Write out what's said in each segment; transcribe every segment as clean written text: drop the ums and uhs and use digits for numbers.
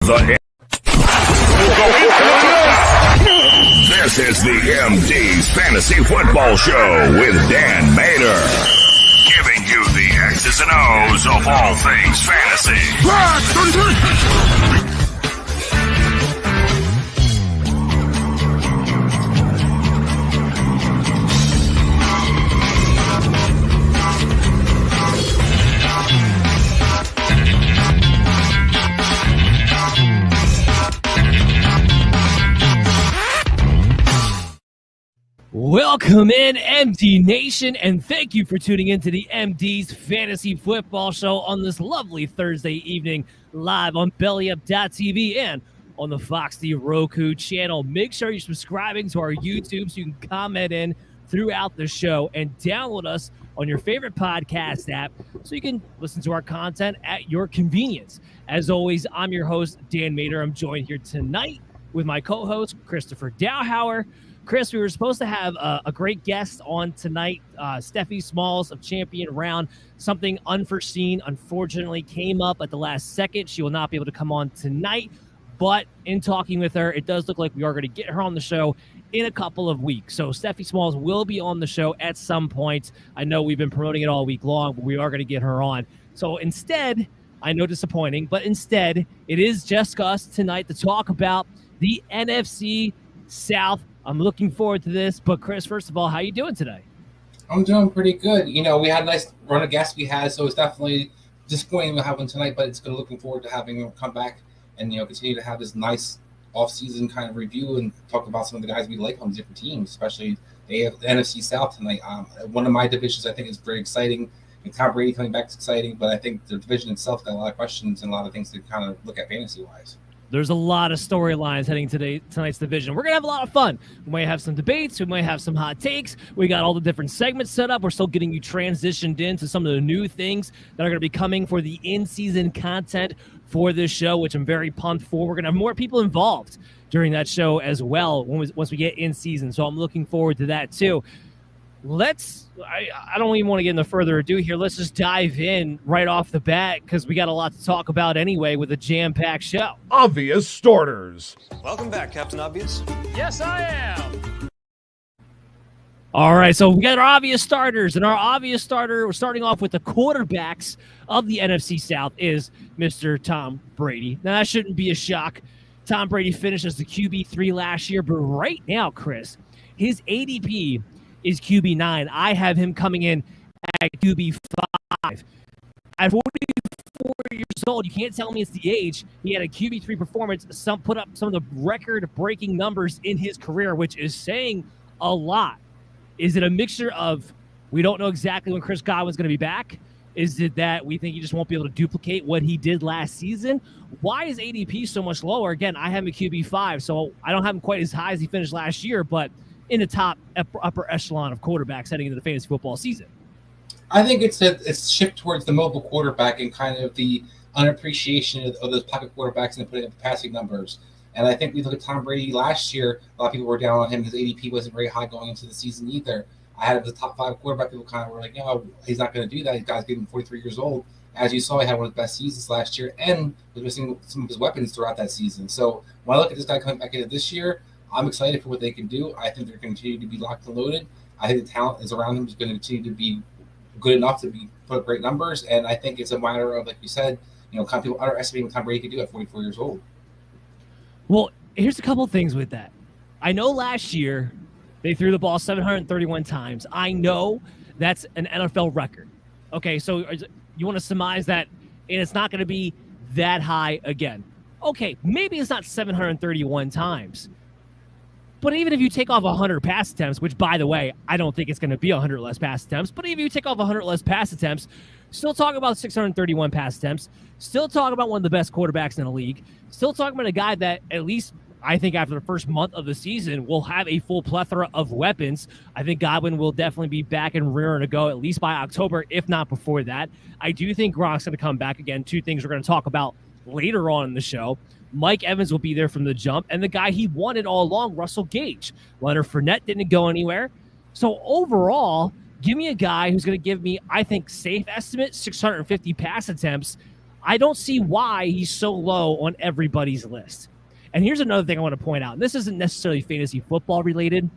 This is the MD's Fantasy Football Show with Dan Mater, giving you the X's and O's of all things fantasy. Welcome in, MD Nation, and thank you for tuning in to the MD's Fantasy Football Show on this lovely Thursday evening, live on BellyUp.tv and on the FOXD Roku channel. Make sure you're subscribing to our YouTube so you can comment in throughout the show and download us on your favorite podcast app so you can listen to our content at your convenience. As always, I'm your host, Dan Mater. I'm joined here tonight with my co-host, Christopher Dowhauer. Chris, we were supposed to have a great guest on tonight, Steffi Smalls of Champion Round. Something unforeseen, unfortunately, came up at the last second. She will not be able to come on tonight, but in talking with her, it does look like we are going to get her on the show in a couple of weeks. So Steffi Smalls will be on the show at some point. I know we've been promoting it all week long, but we are going to get her on. So instead, I know disappointing, but instead, it is just us tonight to talk about the NFC South. I'm looking forward to this, but Chris, first of all, how you doing today? I'm doing pretty good. You know, we had a nice run of guests we had, so it's definitely disappointing to have one tonight, but it's good. Looking forward to having him come back and, you know, continue to have this nice off-season kind of review and talk about some of the guys we like on different teams, especially the NFC South tonight. One of my divisions I think is very exciting. And Tom Brady coming back is exciting, but I think the division itself got a lot of questions and a lot of things to kind of look at fantasy-wise. There's a lot of storylines heading to tonight's division. We're going to have a lot of fun. We might have some debates. We might have some hot takes. We got all the different segments set up. We're still getting you transitioned into some of the new things that are going to be coming for the in-season content for this show, which I'm very pumped for. We're going to have more people involved during that show as well once we get in season. So I'm looking forward to that too. I don't even want to get into further ado here. Let's just dive in right off the bat because we got a lot to talk about anyway with a jam-packed show. Obvious starters. Welcome back, Captain Obvious. Yes, I am. All right, so we got our obvious starters, and our obvious starter, we're starting off with the quarterbacks of the NFC South, is Mr. Tom Brady. Now, that shouldn't be a shock. Tom Brady finished as the QB3 last year, but right now, Chris, his ADP is QB9. I have him coming in at QB5. At 44 years old, you can't tell me it's the age. He had a QB3 performance, put up some of the record-breaking numbers in his career, which is saying a lot. Is it a mixture of we don't know exactly when Chris Godwin's going to be back? Is it that we think he just won't be able to duplicate what he did last season? Why is ADP so much lower? Again, I have him at QB5, so I don't have him quite as high as he finished last year, but in the top upper echelon of quarterbacks heading into the fantasy football season. I think it's a shift towards the mobile quarterback and kind of the unappreciation of those pocket quarterbacks and putting up passing numbers. And I think we look at Tom Brady last year, a lot of people were down on him. His ADP wasn't very high going into the season either. I had him as a top 5 quarterback. People kind of were like, no, he's not going to do that. He's guy's getting 43 years old. As you saw, he had one of the best seasons last year and was missing some of his weapons throughout that season. So when I look at this guy coming back into this year, I'm excited for what they can do. I think they're going to continue to be locked and loaded. I think the talent is around him is going to continue to be good enough to put up great numbers. And I think it's a matter of, like you said, you know, kind of people underestimating what Tom Brady could do at 44 years old. Well, here's a couple of things with that. I know last year they threw the ball 731 times. I know that's an NFL record. Okay, so you want to surmise that, and it's not going to be that high again. Okay, maybe it's not 731 times. But even if you take off 100 pass attempts, which, by the way, I don't think it's going to be 100 less pass attempts, but even if you take off 100 less pass attempts, still talking about 631 pass attempts, still talking about one of the best quarterbacks in the league, still talking about a guy that at least I think after the first month of the season will have a full plethora of weapons. I think Godwin will definitely be back and rearing to go at least by October, if not before that. I do think Gronk's going to come back again. Two things we're going to talk about later on in the show. Mike Evans will be there from the jump, and the guy he wanted all along, Russell Gage. Leonard Fournette didn't go anywhere. So overall, give me a guy who's going to give me, I think, safe estimate, 650 pass attempts. I don't see why he's so low on everybody's list. And here's another thing I want to point out. And this isn't necessarily fantasy football related,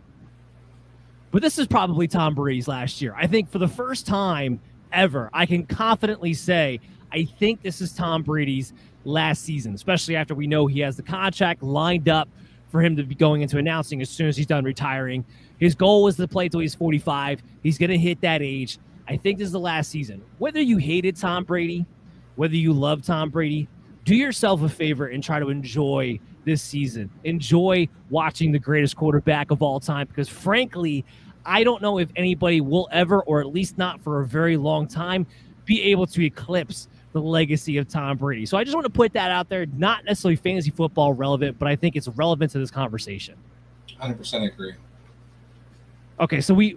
but this is probably Tom Brady's last year. I think for the first time ever, I can confidently say I think this is Tom Brady's last season, especially after we know he has the contract lined up for him to be going into announcing as soon as he's done retiring. His goal was to play till he's 45. He's going to hit that age. I think this is the last season. Whether you hated Tom Brady, whether you love Tom Brady, do yourself a favor and try to enjoy this season. Enjoy watching the greatest quarterback of all time, because frankly, I don't know if anybody will ever, or at least not for a very long time, be able to eclipse the legacy of Tom Brady. So I just want to put that out there, not necessarily fantasy football relevant, but I think it's relevant to this conversation. 100% agree. Okay, so we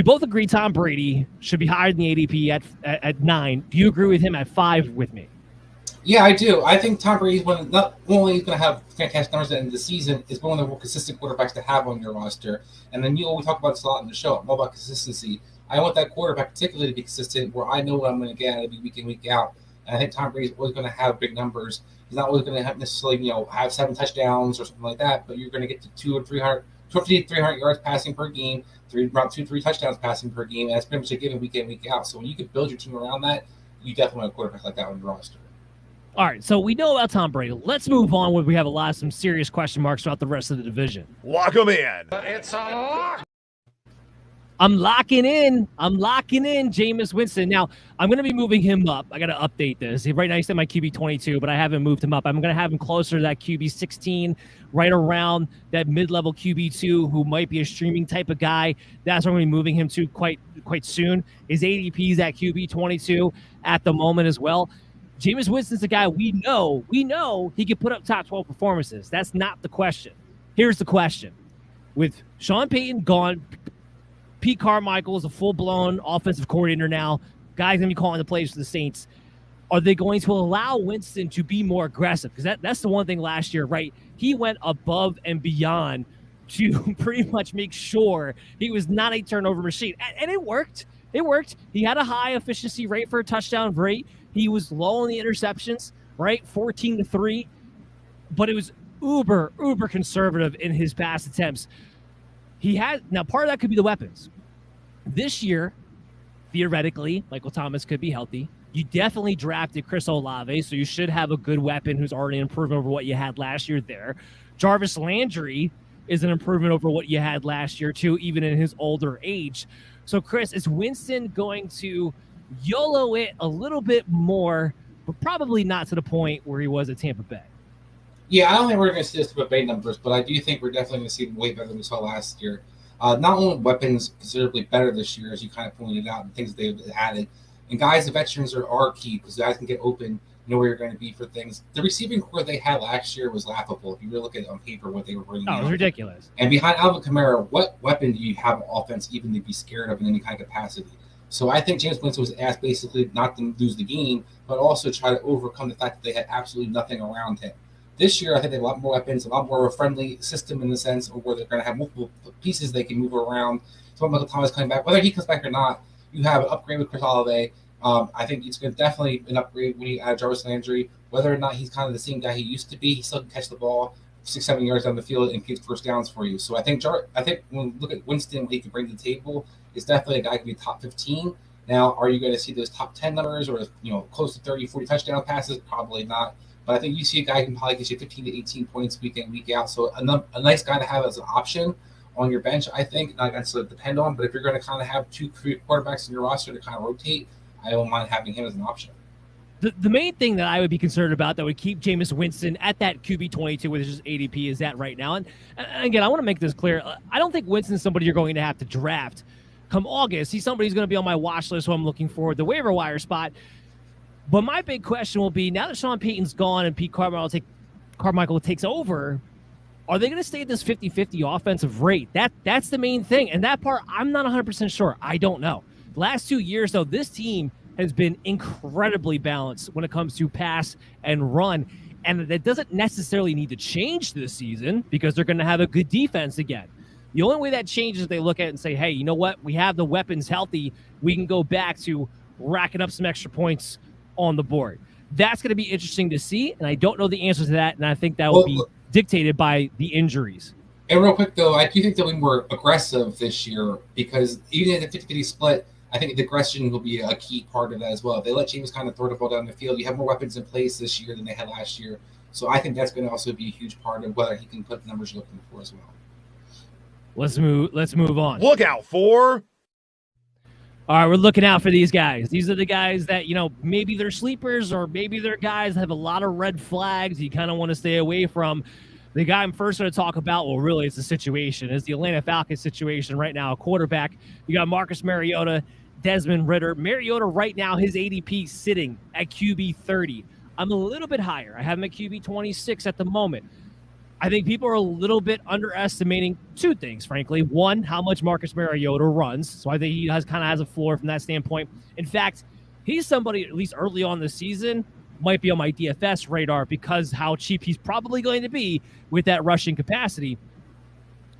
both agree Tom Brady should be higher than the ADP at 9. Do you agree with him at 5 with me? Yeah, I do. I think Tom Brady's not only going to have fantastic numbers at the end of the season, is one of the more consistent quarterbacks to have on your roster. And then we talk about this a lot in the show. I'm all about consistency. I want that quarterback particularly to be consistent, where I know what I'm going to get out of it week in, week out. And I think Tom Brady's always going to have big numbers. He's not always going to have necessarily, have 7 touchdowns or something like that, but you're going to get to 250 to 300 yards passing per game, around 2-3 touchdowns passing per game, and that's pretty much a given week in, week out. So when you can build your team around that, you definitely want a quarterback like that on your roster. All right, so we know about Tom Brady. Let's move on where we have some serious question marks throughout the rest of the division. Lock them in. It's a lock. I'm locking in Jameis Winston. Now, I'm going to be moving him up. I got to update this. Right now, he's at my QB 22, but I haven't moved him up. I'm going to have him closer to that QB 16, right around that mid-level QB 2, who might be a streaming type of guy. That's where I'm going to be moving him to quite soon. His ADP is at QB 22 at the moment as well. Jameis Winston's a guy we know he can put up top 12 performances. That's not the question. Here's the question. With Sean Payton gone, Pete Carmichael is a full-blown offensive coordinator now. Guy's going to be calling the plays for the Saints. Are they going to allow Winston to be more aggressive? Because that's the one thing last year, right? He went above and beyond to pretty much make sure he was not a turnover machine. And it worked. It worked. He had a high efficiency rate for a touchdown rate. He was low on the interceptions, right? 14-3. But it was uber conservative in his pass attempts. Now part of that could be the weapons. This year, theoretically, Michael Thomas could be healthy. You definitely drafted Chris Olave, so you should have a good weapon who's already an improvement over what you had last year there. Jarvis Landry is an improvement over what you had last year, too, even in his older age. So, Chris, is Winston going to YOLO it a little bit more, but probably not to the point where he was at Tampa Bay? Yeah, I don't think we're going to see this Tampa Bay numbers, but I do think we're definitely going to see way better than we saw last year. Not only weapons considerably better this year, as you kind of pointed out, and things they've added. And guys, the veterans are key, because guys can get open, know where you're going to be for things. The receiving core they had last year was laughable. If you really look at it on paper, what they were bringing. Oh, it was ridiculous. And behind Alvin Kamara, what weapon do you have on offense even to be scared of in any kind of capacity? So I think Jameis Winston was asked basically not to lose the game, but also try to overcome the fact that they had absolutely nothing around him. This year, I think they have a lot more weapons, a lot more of a friendly system in the sense of where they're going to have multiple pieces they can move around. So Michael Thomas coming back, whether he comes back or not, you have an upgrade with Chris Olave. I think it's definitely an upgrade when you add Jarvis Landry. Whether or not he's kind of the same guy he used to be, he still can catch the ball 6-7 yards down the field and get first downs for you. So I think when we look at Winston, what he can bring to the table, is definitely a guy who can be top 15. Now, are you going to see those top 10 numbers or close to 30, 40 touchdown passes? Probably not. But I think you see a guy who can probably get you 15 to 18 points week in, week out. So a nice guy to have as an option on your bench, I think. Not necessarily depend on, but if you're going to kind of have 2 quarterbacks in your roster to kind of rotate, I don't mind having him as an option. The main thing that I would be concerned about that would keep Jameis Winston at that QB 22, which is ADP, is that right now. And again, I want to make this clear. I don't think Winston's somebody you're going to have to draft come August. He's somebody who's going to be on my watch list, who I'm looking for the waiver wire spot. But my big question will be, now that Sean Payton's gone and Pete Carmichael takes over, are they going to stay at this 50-50 offensive rate? That's the main thing. And that part, I'm not 100% sure. I don't know. The last 2 years, though, this team has been incredibly balanced when it comes to pass and run. And that doesn't necessarily need to change this season, because they're going to have a good defense again. The only way that changes is they look at it and say, hey, you know what? We have the weapons healthy. We can go back to racking up some extra points on the board. That's going to be interesting to see, and I don't know the answer to that, and I think that will be dictated by the injuries. And real quick, though, I do think they'll be more aggressive this year because even at the 50-50 split, I think the aggression will be a key part of that as well. If they let James kind of throw the ball down the field, you have more weapons in place this year than they had last year. So I think that's going to also be a huge part of whether he can put the numbers you're looking for as well. Let's move on. Look out for. All right, we're looking out for these guys. These are the guys that, maybe they're sleepers or maybe they're guys that have a lot of red flags you kind of want to stay away from. The guy I'm first going to talk about, well, really, it's the situation. It's the Atlanta Falcons situation right now. A quarterback, you got Marcus Mariota, Desmond Ridder. Mariota right now, his ADP sitting at QB 30. I'm a little bit higher. I have him at QB 26 at the moment. I think people are a little bit underestimating two things, frankly. One, how much Marcus Mariota runs. So I think he kind of has a floor from that standpoint. In fact, he's somebody, at least early on this season, might be on my DFS radar because how cheap he's probably going to be with that rushing capacity.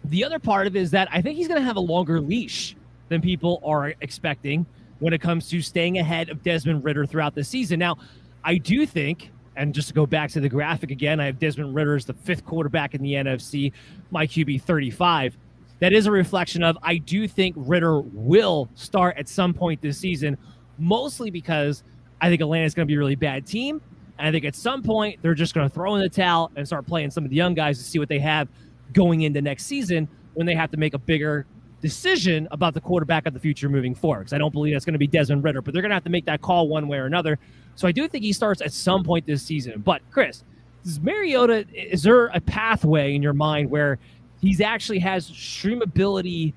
The other part of it is that I think he's going to have a longer leash than people are expecting when it comes to staying ahead of Desmond Ridder throughout the season. Now, I do think, and just to go back to the graphic again, I have Desmond Ridder as the 5th quarterback in the NFC, my QB 35. That is a reflection of I do think Ridder will start at some point this season, mostly because I think Atlanta's going to be a really bad team. And I think at some point they're just going to throw in the towel and start playing some of the young guys to see what they have going into next season when they have to make a bigger decision about the quarterback of the future moving forward. Because I don't believe that's going to be Desmond Ridder, but they're going to have to make that call one way or another. So I do think he starts at some point this season. But Chris, is Mariota, is there a pathway in your mind where he's actually has streamability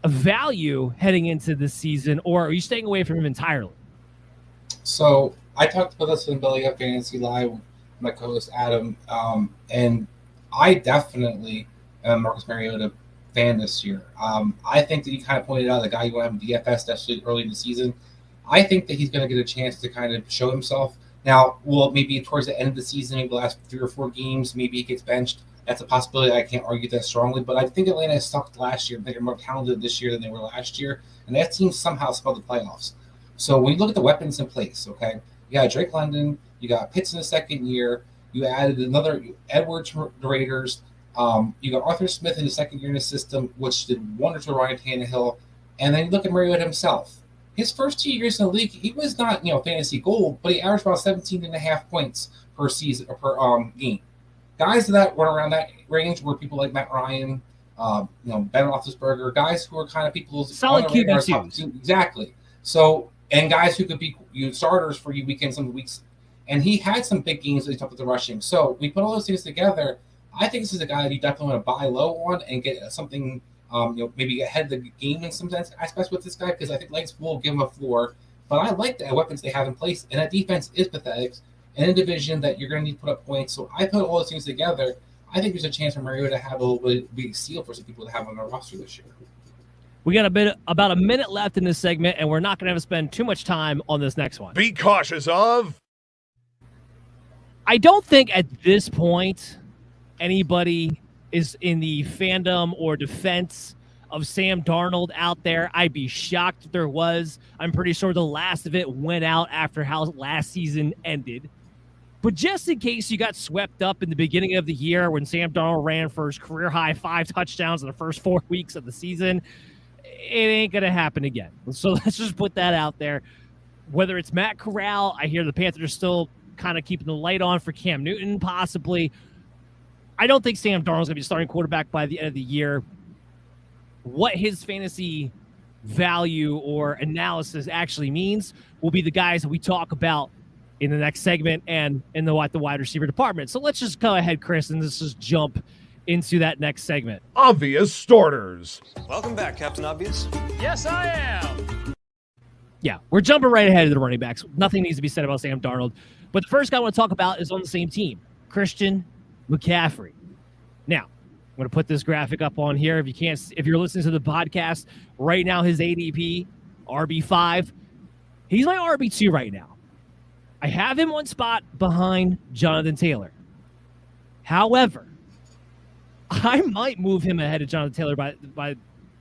of value heading into this season, or are you staying away from him entirely? So I talked about this in Belly Up Fantasy Live with my co-host Adam, and I definitely am Marcus Mariota fan this year. I think that you kind of pointed out the guy you want to have in DFS, especially early in the season. I think that he's going to get a chance to kind of show himself. Now, maybe towards the end of the season, maybe the last 3 or 4 games, maybe he gets benched. That's a possibility. I can't argue that strongly, but I think Atlanta sucked last year. They're more talented this year than they were last year, and that team somehow spelled the playoffs. So when you look at the weapons in place, okay, you got Drake London, you got Pitts in the second year, you added another Edwards from the Raiders, you got Arthur Smith in the second year in the system, which did wonders for Ryan Tannehill, and then you look at Mariota himself. His first 2 years in the league, he was not, fantasy gold, but he averaged about 17.5 points per season or per game. Guys that were around that range were people like Matt Ryan, Ben Roethlisberger, guys who are kind of people's solid QB2s. Exactly. So, and guys who could be starters for you weekends and weeks. And he had some big games that he talked with the rushing. So we put all those things together. I think this is a guy that you definitely want to buy low on and get something, maybe ahead of the game in some aspects with this guy, because I think legs will give him a floor. But I like the weapons they have in place, and that defense is pathetic in a division that you're going to need to put up points. So I put all those things together. I think there's a chance for Mariota to have a little big seal for some people to have on their roster this year. We got about a minute left in this segment, and we're not going to have to spend too much time on this next one. Be cautious of. I don't think at this point anybody is in the fandom or defense of Sam Darnold out there. I'd be shocked if there was. I'm pretty sure the last of it went out after how last season ended. But just in case you got swept up in the beginning of the year when Sam Darnold ran for his career-high 5 touchdowns in the first 4 weeks of the season, it ain't going to happen again. So let's just put that out there. Whether it's Matt Corral, I hear the Panthers are still kind of keeping the light on for Cam Newton, possibly. I don't think Sam Darnold's going to be starting quarterback by the end of the year. What his fantasy value or analysis actually means will be the guys that we talk about in the next segment and in the wide receiver department. So let's just go ahead, Chris, and let's just jump into that next segment. Obvious starters. Welcome back, Captain Obvious. Yes, I am. Yeah, we're jumping right ahead of the running backs. Nothing needs to be said about Sam Darnold. But the first guy I want to talk about is on the same team, Christian McCaffrey. Now, I'm going to put this graphic up on here. If you're listening to the podcast right now, his ADP, RB5, he's my RB2 right now. I have him one spot behind Jonathan Taylor. However, I might move him ahead of Jonathan Taylor by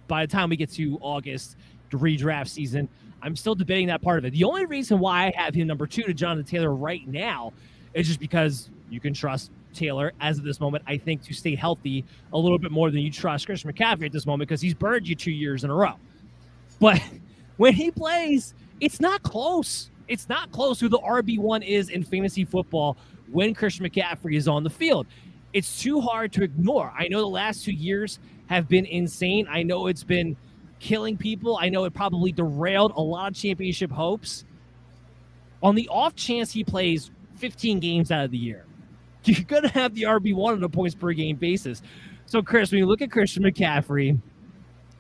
the time we get to August, the redraft season. I'm still debating that part of it. The only reason why I have him number 2 to Jonathan Taylor right now is just because you can trust Taylor as of this moment, I think, to stay healthy a little bit more than you trust Christian McCaffrey at this moment because he's burned you 2 years in a row. But when he plays, it's not close. It's not close who the RB1 is in fantasy football when Christian McCaffrey is on the field. It's too hard to ignore. I know the last 2 years have been insane. I know it's been killing people. I know it probably derailed a lot of championship hopes. On the off chance he plays 15 games out of the year, you're going to have the RB1 on a points per game basis. So, Chris, when you look at Christian McCaffrey,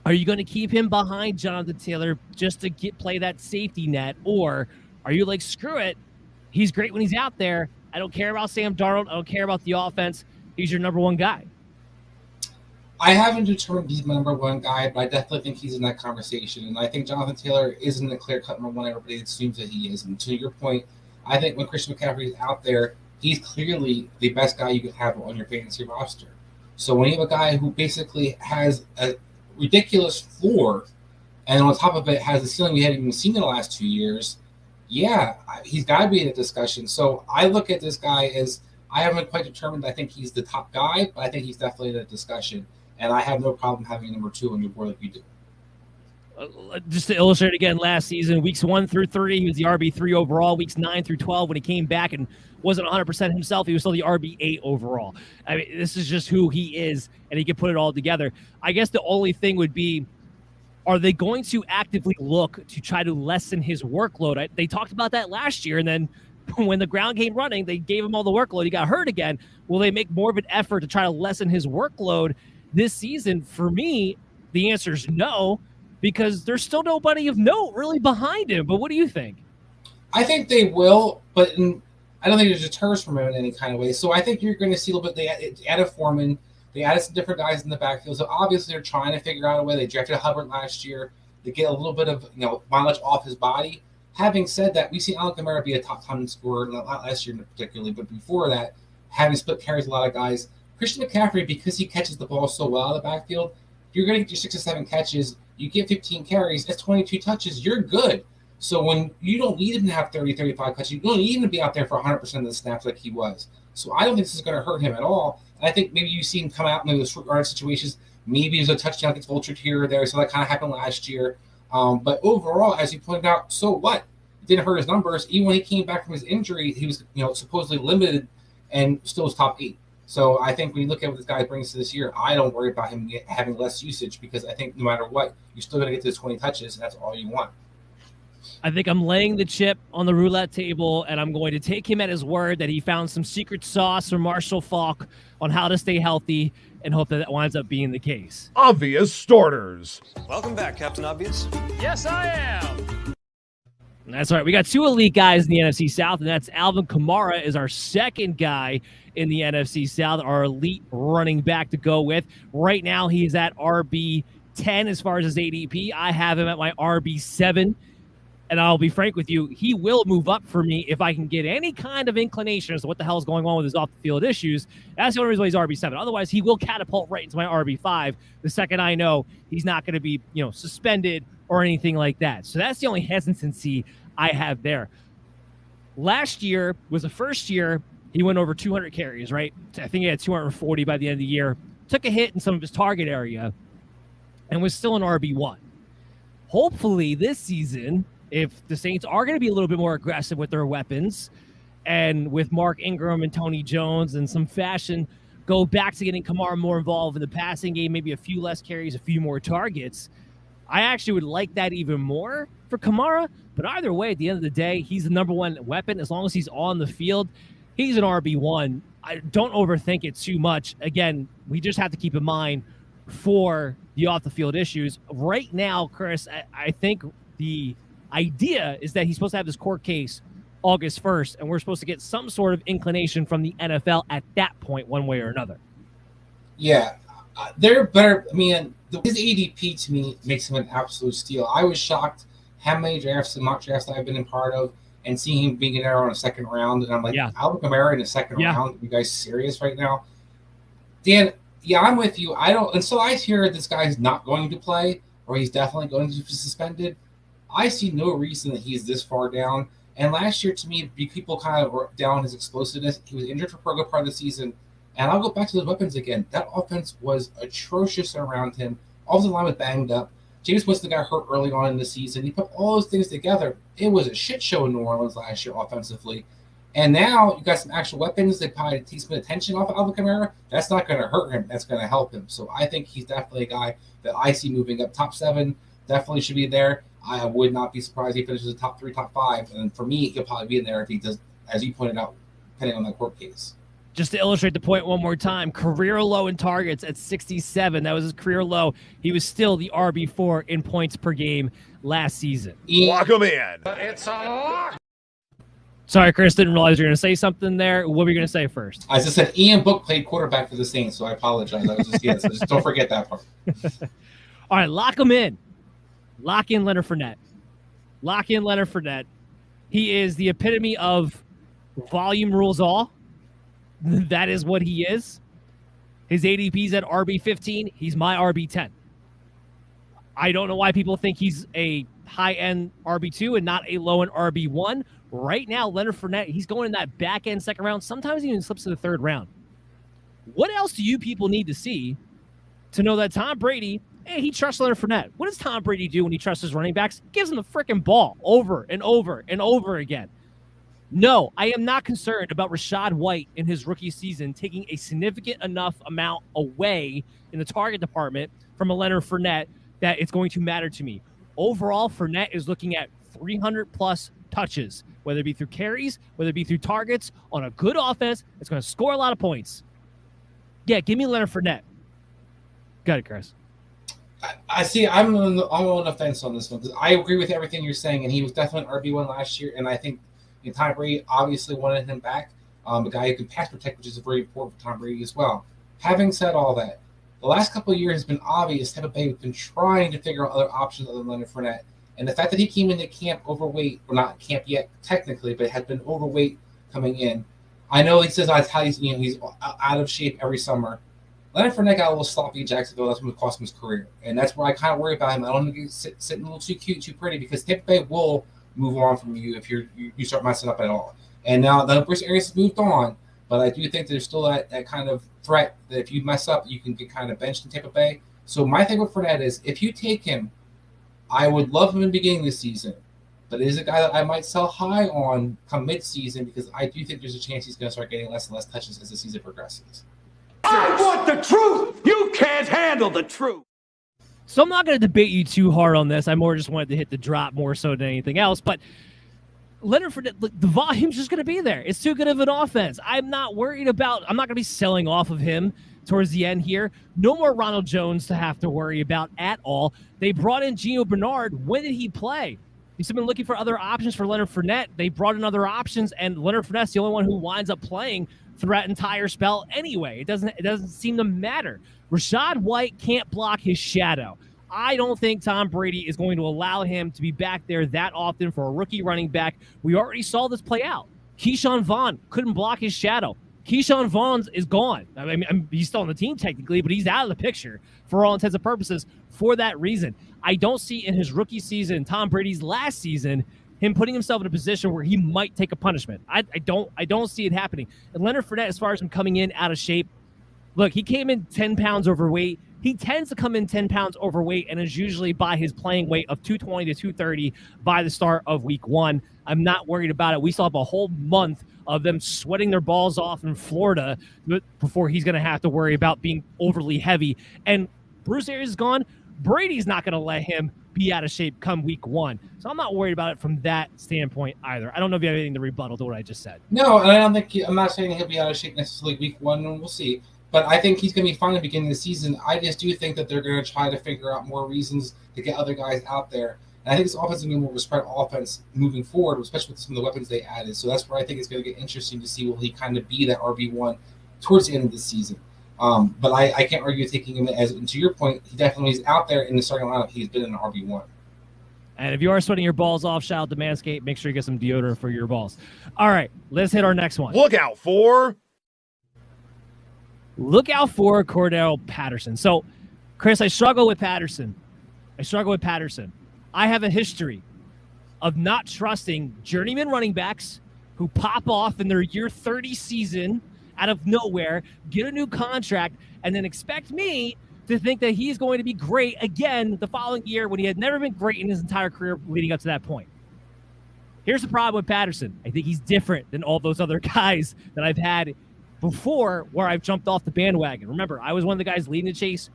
are you going to keep him behind Jonathan Taylor just to play that safety net? Or are you like, screw it, he's great when he's out there. I don't care about Sam Darnold. I don't care about the offense. He's your number 1 guy. I haven't determined he's my number 1 guy, but I definitely think he's in that conversation. And I think Jonathan Taylor isn't the clear-cut number 1. Everybody assumes that he is. And to your point, I think when Christian McCaffrey is out there, he's clearly the best guy you could have on your fantasy roster. So when you have a guy who basically has a ridiculous floor and on top of it has a ceiling we haven't even seen in the last 2 years, yeah, he's got to be in a discussion. So I look at this guy as I haven't quite determined. I think he's the top guy, but I think he's definitely in a discussion. And I have no problem having number 2 on your board like you do. Just to illustrate again, last season, weeks 1 through 3, he was the RB3 overall. Weeks 9 through 12, when he came back and wasn't 100% himself, he was still the RB8 overall. I mean, this is just who he is, and he can put it all together. I guess the only thing would be, are they going to actively look to try to lessen his workload? They talked about that last year, and then when the ground came running, they gave him all the workload. He got hurt again. Will they make more of an effort to try to lessen his workload this season? For me, the answer is no, because there's still nobody of note really behind him. But what do you think? I think they will, but I don't think it deters from him in any kind of way. So I think you're going to see a little bit. They added Foreman. They added some different guys in the backfield. So obviously they're trying to figure out a way. They drafted Hubbard last year to get a little bit of mileage off his body. Having said that, we've seen Alvin Kamara be a top 10 scorer, not last year particularly, but before that, having split carries a lot of guys. Christian McCaffrey, because he catches the ball so well out of the backfield, you're going to get your 6 or 7 catches. You get 15 carries, that's 22 touches. You're good. So when you don't need him to have 30, 35 catches, you don't need him to be out there for 100% of the snaps like he was. So I don't think this is going to hurt him at all. And I think maybe you see him come out in maybe those short yard situations. Maybe there's a touchdown gets vultured here or there. So that kind of happened last year. But overall, as you pointed out, so what? It didn't hurt his numbers. Even when he came back from his injury, he was supposedly limited and still was top 8. So I think when you look at what this guy brings to this year, I don't worry about him having less usage because I think no matter what, you're still going to get those 20 touches, and that's all you want. I think I'm laying the chip on the roulette table, and I'm going to take him at his word that he found some secret sauce from Marshall Faulk on how to stay healthy and hope that winds up being the case. Obvious starters. Welcome back, Captain Obvious. Yes, I am. That's right. We got 2 elite guys in the NFC South, and that's Alvin Kamara is our second guy in the NFC South, our elite running back to go with. Right now, he's at RB10 as far as his ADP. I have him at my RB7. And I'll be frank with you, he will move up for me if I can get any kind of inclination as to what the hell is going on with his off-the-field issues. That's the only reason why he's RB7. Otherwise, he will catapult right into my RB5 the second I know he's not going to be, suspended or anything like that. So that's the only hesitancy I have there. Last year was the first year he went over 200 carries, right? I think he had 240 by the end of the year. Took a hit in some of his target area and was still an RB1. Hopefully this season, if the Saints are going to be a little bit more aggressive with their weapons and with Mark Ingram and Tony Jones and some fashion, go back to getting Kamara more involved in the passing game, maybe a few less carries, a few more targets. I actually would like that even more for Kamara. But either way, at the end of the day, he's the number 1 weapon. As long as he's on the field, he's an RB1. I don't overthink it too much. Again, we just have to keep in mind for the off-the-field issues. Right now, Chris, I think the idea is that he's supposed to have this court case August 1st, and we're supposed to get some sort of inclination from the NFL at that point, one way or another. Yeah, they're better. I mean, his ADP to me makes him an absolute steal. I was shocked how many drafts and mock drafts I've been in part of and seeing him being in there on a second round. And I'm like, Alvin Kamara in the second round? Are you guys serious right now? Dan, yeah, I'm with you. Until I hear this guy's not going to play or he's definitely going to be suspended, I see no reason that he's this far down. And last year, to me, people kind of were down on his explosiveness. He was injured for a good part of the season. And I'll go back to those weapons again. That offense was atrocious around him. All the line was banged up. James Winston got hurt early on in the season. He put all those things together. It was a shit show in New Orleans last year offensively. And now you got some actual weapons. They probably take some attention off of Alvin Kamara. That's not going to hurt him. That's going to help him. So I think he's definitely a guy that I see moving up. Top 7 definitely should be there. I would not be surprised if he finishes the top 3, top 5. And for me, he'll probably be in there if he does, as you pointed out, depending on that court case. Just to illustrate the point one more time, career low in targets at 67. That was his career low. He was still the RB4 in points per game last season. Lock him in. It's a lock. Sorry, Chris, didn't realize you were going to say something there. What were you going to say first? As I said, Ian Book played quarterback for the Saints, so I apologize. I was just, so just don't forget that part. All right, lock him in. Lock in Leonard Fournette. Lock in Leonard Fournette. He is the epitome of volume rules all. That is what he is. His ADP's at RB15. He's my RB10. I don't know why people think he's a high-end RB2 and not a low-end RB1. Right now, Leonard Fournette, he's going in that back-end second round. Sometimes he even slips to the third round. What else do you people need to see to know that Tom Brady, hey, he trusts Leonard Fournette? What does Tom Brady do when he trusts his running backs? Gives them the freaking ball over and over and over again. No, I am not concerned about Rachaad White in his rookie season taking a significant enough amount away in the target department from a Leonard Fournette that it's going to matter to me. Overall, Fournette is looking at 300-plus touches, whether it be through carries, whether it be through targets, on a good offense. It's going to score a lot of points. Yeah, give me Leonard Fournette. Got it, Chris. I see. I'm on the fence on this one because I agree with everything you're saying, and he was definitely an RB1 last year, and I think Tom Brady obviously wanted him back, a guy who can pass protect, which is very important for Tom Brady as well. Having said all that, the last couple of years has been obvious Tampa Bay has been trying to figure out other options other than Leonard Fournette. And the fact that he came into camp overweight, or not camp yet technically, but had been overweight coming in. I know he says he's out of shape every summer. Leonard Fournette got a little sloppy in Jacksonville. That's what cost him his career. And that's where I kind of worry about him. I don't want him to get sitting a little too cute, too pretty, because Tampa Bay will move on from you if you start messing up at all. And now the Bruce Arians has moved on, but I do think there's still that kind of threat that if you mess up, you can get kind of benched in Tampa Bay. So my thing with Fournette is if you take him, I would love him in the beginning of the season, but it is a guy that I might sell high on come mid-season because I do think there's a chance he's going to start getting less and less touches as the season progresses. I want the truth! You can't handle the truth! So I'm not going to debate you too hard on this. I more just wanted to hit the drop more so than anything else. But Leonard Fournette, the volume's just going to be there. It's too good of an offense. I'm not worried about – I'm not going to be selling off of him towards the end here. No more Ronald Jones to have to worry about at all. They brought in Gio Bernard. When did he play? He's been looking for other options for Leonard Fournette. They brought in other options, and Leonard Fournette's the only one who winds up playing throughout entire spell anyway. It doesn't seem to matter. Rachaad White can't block his shadow. I don't think Tom Brady is going to allow him to be back there that often for a rookie running back. We already saw this play out. Keyshawn Vaughn couldn't block his shadow. Keyshawn Vaughn is gone. I mean, he's still on the team technically, but he's out of the picture for all intents and purposes for that reason. I don't see in his rookie season, Tom Brady's last season, him putting himself in a position where he might take a punishment. I don't see it happening. And Leonard Fournette, as far as him coming in out of shape, look, he came in 10 pounds overweight. He tends to come in 10 pounds overweight and is usually by his playing weight of 220 to 230 by the start of week 1. I'm not worried about it. We still have a whole month of them sweating their balls off in Florida before he's going to have to worry about being overly heavy. And Bruce Arians is gone. Brady's not going to let him be out of shape come week 1. So I'm not worried about it from that standpoint either. I don't know if you have anything to rebuttal to what I just said. No, and I don't think I'm not saying he'll be out of shape necessarily week 1, and we'll see. But I think he's going to be fine at the beginning of the season. I just do think that they're going to try to figure out more reasons to get other guys out there. And I think this offense is going to be more of a spread offense moving forward, especially with some of the weapons they added. So that's where I think it's going to get interesting to see will he kind of be that RB1 towards the end of the season. But I can't argue taking him as, and to your point, he definitely is out there in the starting lineup. He's been an RB1. And if you are sweating your balls off, shout out to Manscaped. Make sure you get some deodorant for your balls. All right, let's hit our next one. Look out for Cordell Patterson. So, Chris, I struggle with Patterson. I have a history of not trusting journeyman running backs who pop off in their year 30 season out of nowhere, get a new contract, and then expect me to think that he's going to be great again the following year when he had never been great in his entire career leading up to that point. Here's the problem with Patterson. I think he's different than all those other guys that I've had before where I've jumped off the bandwagon. Remember, I was one of the guys leading the chase.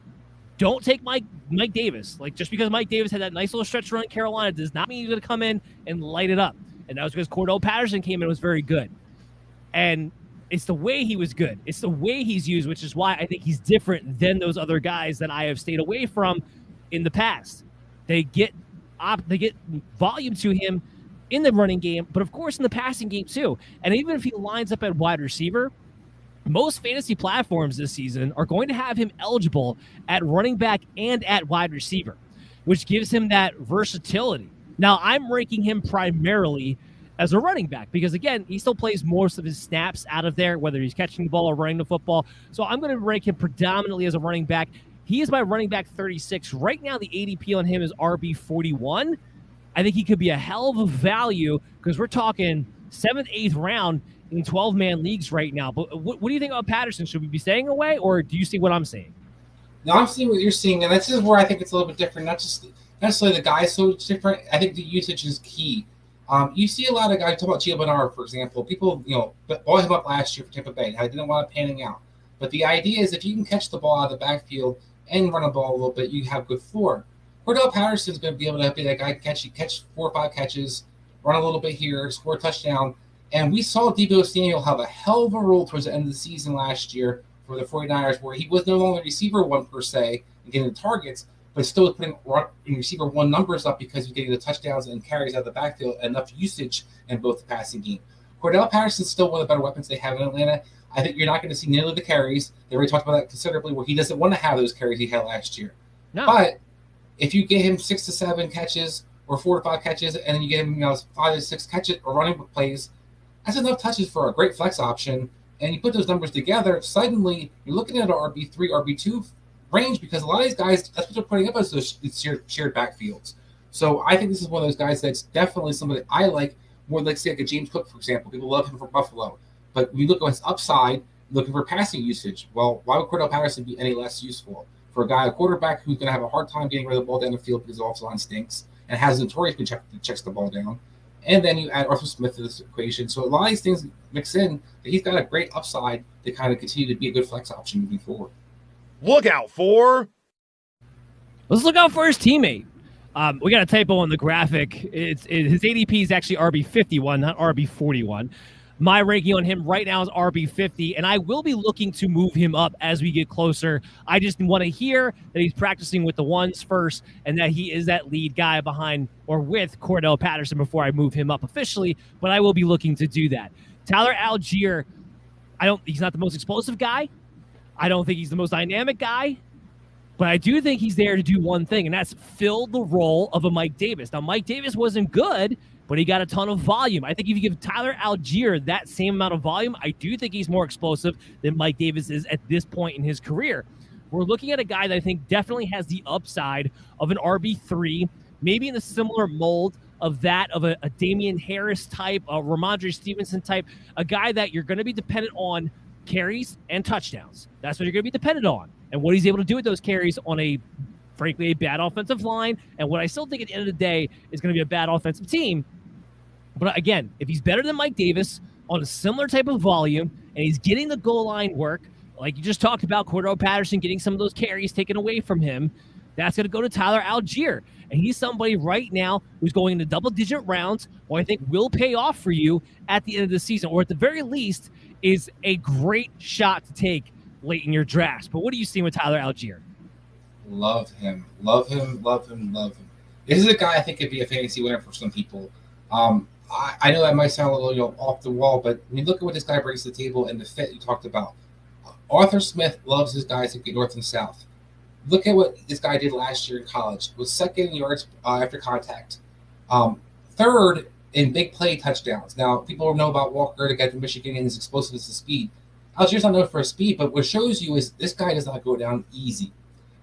Don't take Mike Davis. Like, just because Mike Davis had that nice little stretch run in Carolina does not mean he's going to come in and light it up. And that was because Cordell Patterson came in and was very good. And it's the way he was good. It's the way he's used, which is why I think he's different than those other guys that I have stayed away from in the past. They get volume to him in the running game, but of course in the passing game too. And even if he lines up at wide receiver, most fantasy platforms this season are going to have him eligible at running back and at wide receiver, which gives him that versatility. Now, I'm ranking him primarily as a running back because, again, he still plays most of his snaps out of there, whether he's catching the ball or running the football. So I'm going to rank him predominantly as a running back. He is my running back 36. Right now, the ADP on him is RB 41. I think he could be a hell of a value because we're talking 7th, 8th round in 12-man leagues right now. But what do you think about Patterson? Should we be staying away, or do you see what I'm saying? No, I'm seeing what you're seeing, and this is where I think it's a little bit different. Not just necessarily the guys so it's different. I think the usage is key. You see a lot of guys talk about Gio Bernard, for example. People, ball him up last year for Tampa Bay. I didn't want it panning out. But the idea is if you can catch the ball out of the backfield and run the ball a little bit, you have good floor. Cordell Patterson is going to be able to be that guy catch 4 or 5 catches, run a little bit here, score a touchdown. And we saw Deebo Samuel have a hell of a role towards the end of the season last year for the 49ers, where he was no longer receiver one per se and getting the targets, but still putting receiver one numbers up because he's getting the touchdowns and carries out of the backfield, enough usage in both the passing game. Cordell Patterson's still one of the better weapons they have in Atlanta. I think you're not going to see nearly the carries. They already talked about that considerably, where he doesn't want to have those carries he had last year. No. But if you get him 6 to 7 catches or 4 to 5 catches, and then you get him 5 to 6 catches or running plays, that's enough touches for a great flex option. And you put those numbers together, suddenly you're looking at an RB3, RB2 range, because a lot of these guys, that's what they're putting up as those shared backfields. So I think this is one of those guys that's definitely somebody I like more, like say like a James Cook, for example. People love him for Buffalo. But when you look at his upside, looking for passing usage, well, why would Cordell Patterson be any less useful? For a guy, a quarterback who's going to have a hard time getting rid of the ball down the field because the offensive line stinks and has notoriously checks the ball down. And then you add Arthur Smith to this equation. So a lot of these things mix in that he's got a great upside to kind of continue to be a good flex option moving forward. Look out for. Let's look out for his teammate. We got a typo on the graphic. His ADP is actually RB51, not RB41. My ranking on him right now is RB50, and I will be looking to move him up as we get closer. I just want to hear that he's practicing with the ones first and that he is that lead guy behind or with Cordell Patterson before I move him up officially, but I will be looking to do that. Tyler Algier, he's not the most explosive guy. I don't think he's the most dynamic guy, but I do think he's there to do one thing, and that's fill the role of a Mike Davis. Now, Mike Davis wasn't good, but he got a ton of volume. I think if you give Tyler Algier that same amount of volume, I do think he's more explosive than Mike Davis is at this point in his career. We're looking at a guy that I think definitely has the upside of an RB3, maybe in a similar mold of that of a Damian Harris type, a Ramondre Stevenson type, a guy that you're going to be dependent on carries and touchdowns. That's what you're going to be dependent on. And what he's able to do with those carries on frankly, a bad offensive line, and what I still think at the end of the day is going to be a bad offensive team. But again, if he's better than Mike Davis on a similar type of volume, and he's getting the goal line work, like you just talked about, Cordell Patterson getting some of those carries taken away from him, that's going to go to Tyler Algier. And he's somebody right now who's going into double-digit rounds, who I think will pay off for you at the end of the season, or at the very least is a great shot to take late in your drafts. But what are you seeing with Tyler Algier? Love him. Love him. Love him. Love him. This is a guy I think could be a fantasy winner for some people. I know that might sound a little off the wall, but when you look at what this guy brings to the table and the fit you talked about, Arthur Smith loves his guys to get north and south. Look at what this guy did last year in college. Was second in yards after contact. Third in big play touchdowns. Now, people know about Walker, the guy from Michigan, and his explosiveness and speed. Algier's not known for his speed, but what shows you is this guy does not go down easy.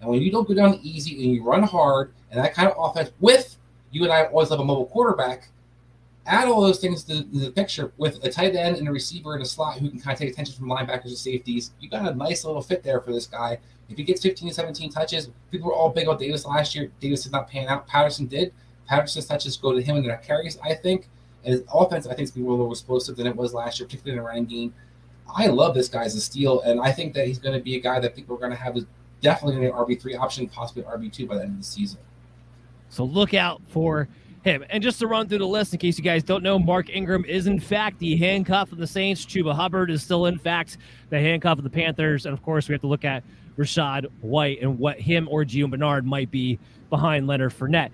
And when you don't go down easy and you run hard and that kind of offense with, you and I always love a mobile quarterback, Add all those things to the picture with a tight end and a receiver and a slot who can kind of take attention from linebackers and safeties. You got a nice little fit there for this guy. If he gets 15 to 17 touches, people were all big on Davis last year. Davis did not pan out. Patterson did. Patterson's touches go to him and their carries, I think. And his offense, I think, is going to be a little more explosive than it was last year, particularly in the running game. I love this guy as a steal, and I think that he's going to be a guy that people are going to have as definitely an RB3 option, possibly RB2 by the end of the season. So look out for him. And just to run through the list, in case you guys don't know, Mark Ingram is, in fact, the handcuff of the Saints. Chuba Hubbard is still, in fact, the handcuff of the Panthers. And, of course, we have to look at Rachaad White and what him or Gio Bernard might be behind Leonard Fournette.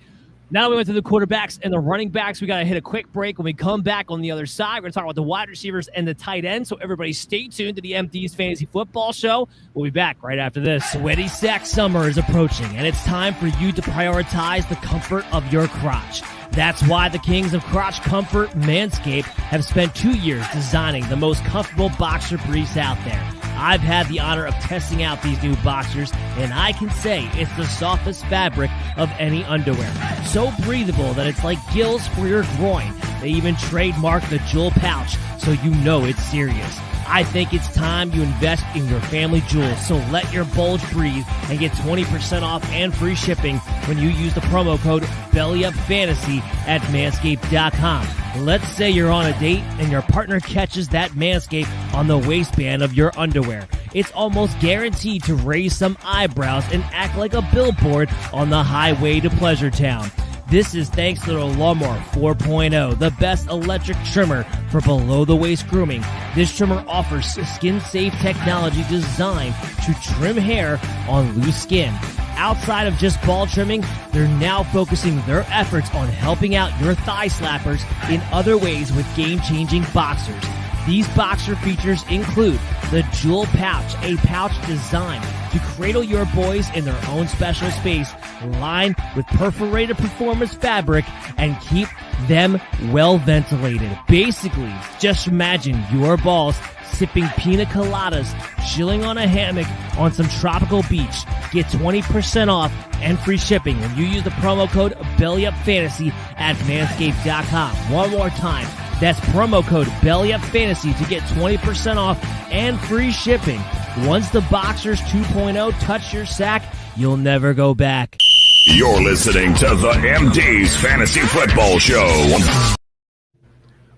Now we went to the quarterbacks and the running backs. We got to hit a quick break. When we come back on the other side, we're going to talk about the wide receivers and the tight end. So everybody stay tuned to the MD's Fantasy Football Show. We'll be back right after this. Sweaty sack summer is approaching, and it's time for you to prioritize the comfort of your crotch. That's why the kings of crotch comfort, Manscaped, have spent 2 years designing the most comfortable boxer briefs out there. I've had the honor of testing out these new boxers, and I can say it's the softest fabric of any underwear. So breathable that it's like gills for your groin. They even trademark the jewel pouch, so you know it's serious. I think it's time you invest in your family jewels, so let your bulge breathe and get 20% off and free shipping when you use the promo code BELLYUPFANTASY at Manscaped.com. Let's say you're on a date and your partner catches that Manscaped on the waistband of your underwear. It's almost guaranteed to raise some eyebrows and act like a billboard on the highway to Pleasure Town. This is thanks to the Lawnmower 4.0, the best electric trimmer for below-the-waist grooming. This trimmer offers skin-safe technology designed to trim hair on loose skin. Outside of just ball trimming, they're now focusing their efforts on helping out your thigh slappers in other ways with game-changing boxers. These boxer features include the Jewel Pouch, a pouch designed to cradle your boys in their own special space, lined with perforated performance fabric, and keep them well ventilated. Basically, just imagine your balls sipping pina coladas, chilling on a hammock on some tropical beach. Get 20% off and free shipping when you use the promo code BELLYUPFANTASY at Manscaped.com. One more time. That's promo code BELLYUPFANTASY to get 20% off and free shipping. Once the Boxers 2.0 touch your sack, you'll never go back. You're listening to the MD's Fantasy Football Show.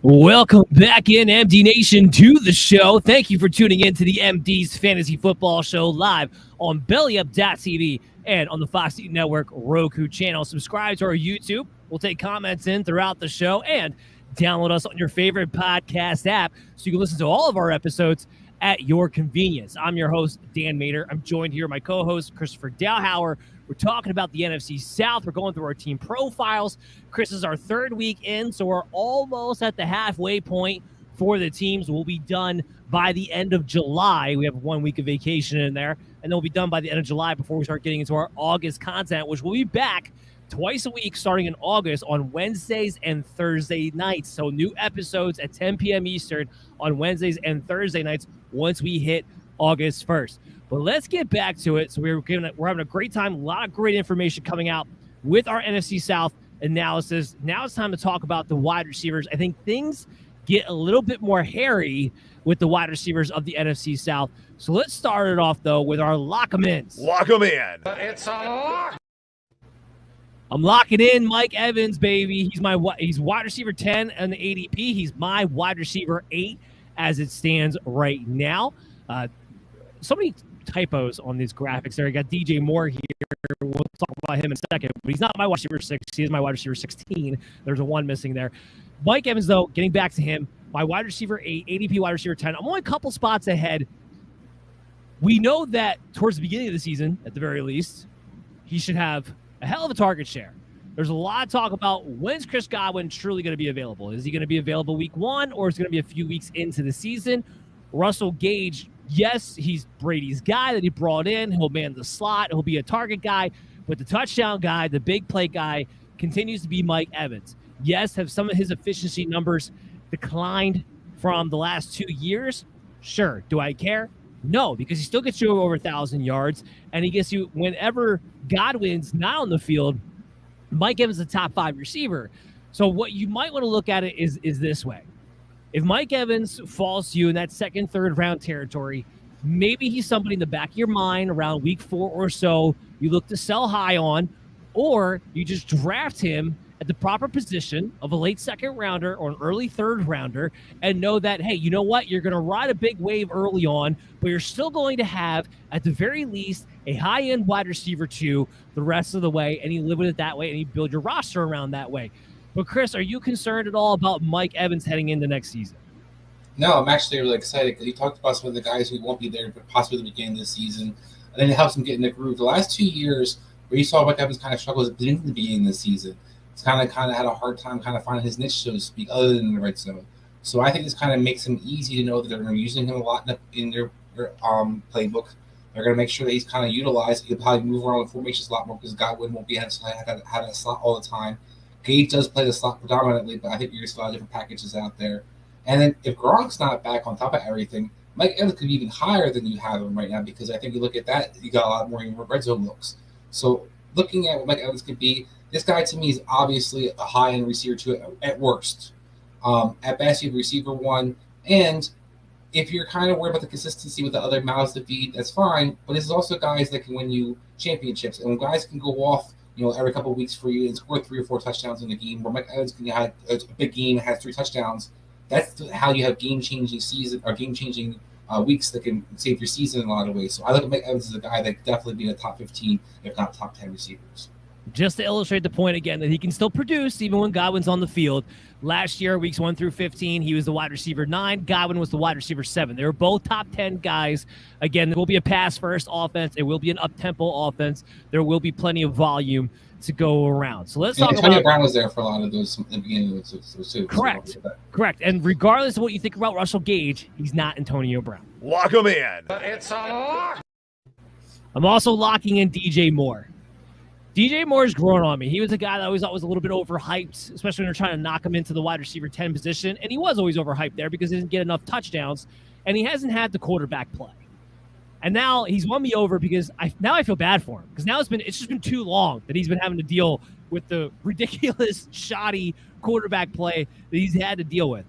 Welcome back in, MD Nation, to the show. Thank you for tuning in to the MD's Fantasy Football Show live on BellyUp.tv and on the FOXD Network Roku channel. Subscribe to our YouTube. We'll take comments in throughout the show and download us on your favorite podcast app so you can listen to all of our episodes at your convenience. I'm your host, Dan Mader. I'm joined here by my co-host, Christopher Dowhauer. We're talking about the NFC South. We're going through our team profiles. Chris is our third week in, so we're almost at the halfway point for the teams. We'll be done by the end of July. We have 1 week of vacation in there, and then we'll be done by the end of July before we start getting into our August content, which will be back twice a week starting in August on Wednesdays and Thursday nights. So new episodes at 10 p.m. Eastern on Wednesdays and Thursday nights once we hit August 1st. But let's get back to it. So we're having a great time, a lot of great information coming out with our NFC South analysis. Now it's time to talk about the wide receivers. I think things get a little bit more hairy with the wide receivers of the NFC South. So let's start it off, though, with our lock-em-ins. Lock 'em in. It's a lock. I'm locking in Mike Evans, baby. He's wide receiver 10 on the ADP. He's my wide receiver 8 as it stands right now. So many typos on these graphics there. I got DJ Moore here. We'll talk about him in a second, but he's not my wide receiver 6. He is my wide receiver 16. There's a 1 missing there. Mike Evans, though, getting back to him, my wide receiver 8, ADP wide receiver 10. I'm only a couple spots ahead. We know that towards the beginning of the season, at the very least, he should have a hell of a target share. There's a lot of talk about when's Chris Godwin truly going to be available. Is he going to be available week 1, or is it going to be a few weeks into the season? Russell Gage, yes, he's Brady's guy that he brought in. He'll man the slot. He'll be a target guy. But the touchdown guy, the big play guy, continues to be Mike Evans. Yes, have some of his efficiency numbers declined from the last 2 years? Sure. Do I care? No, because he still gets you over 1,000 yards, and he gets you whenever Godwin's not on the field. Mike Evans is a top 5 receiver. So what you might want to look at it is this way. If Mike Evans falls to you in that second, third round territory, maybe he's somebody in the back of your mind around week 4 or so you look to sell high on, or you just draft him at the proper position of a late second rounder or an early third rounder and know that, hey, you know what? You're going to ride a big wave early on, but you're still going to have, at the very least, a high-end wide receiver 2 the rest of the way, and you live with it that way, and you build your roster around that way. But, Chris, are you concerned at all about Mike Evans heading into next season? No, I'm actually really excited because he talked about some of the guys who won't be there, but possibly at the beginning of the season. And then it helps him get in the groove. The last 2 years where you saw Mike Evans kind of struggle at the beginning of the season, he's kind of had a hard time kind of finding his niche, so to speak, other than the red zone. So I think this kind of makes him easy to know that they're going to be using him a lot in their playbook. They're going to make sure that he's kind of utilized. He'll probably move around in formations a lot more because Godwin won't be had a slot all the time. Gage does play the slot predominantly, but I think you're going to see a lot of different packages out there. And then if Gronk's not back on top of everything, Mike Evans could be even higher than you have him right now because I think you look at that, you got a lot more red zone looks. So looking at what Mike Evans could be, this guy to me is obviously a high-end receiver 2 at worst. At best, you have receiver 1. And if you're kind of worried about the consistency with the other mouths to feed, that's fine. But this is also guys that can win you championships. And when guys can go off, every couple of weeks for you and score 3 or 4 touchdowns in a game, where Mike Evans can have a big game and has 3 touchdowns, that's how you have game-changing season or game-changing weeks that can save your season in a lot of ways. So I look at Mike Evans as a guy that definitely be in the top 15, if not top 10 receivers. Just to illustrate the point again that he can still produce even when Godwin's on the field. Last year, weeks 1 through 15, he was the wide receiver 9. Godwin was the wide receiver 7. They were both top 10 guys. Again, there will be a pass-first offense. It will be an up-tempo offense. There will be plenty of volume to go around. So let's talk about... Antonio Brown was there for a lot of those in the beginning of those too. Correct. Correct. And regardless of what you think about Russell Gage, he's not Antonio Brown. Lock him in. It's a lock. I'm also locking in DJ Moore. DJ Moore's grown on me. He was a guy that I always thought was a little bit overhyped, especially when they're trying to knock him into the wide receiver 10 position. And he was always overhyped there because he didn't get enough touchdowns, and he hasn't had the quarterback play. And now he's won me over because I feel bad for him because now it's just been too long that he's been having to deal with the ridiculous, shoddy quarterback play that he's had to deal with.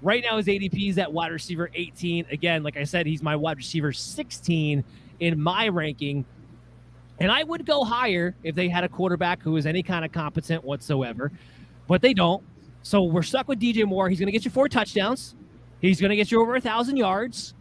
Right now his ADP is at wide receiver 18. Again, like I said, he's my wide receiver 16 in my ranking. And I would go higher if they had a quarterback who is any kind of competent whatsoever, but they don't. So we're stuck with DJ Moore. He's going to get you 4 touchdowns. He's going to get you over 1,000 yards.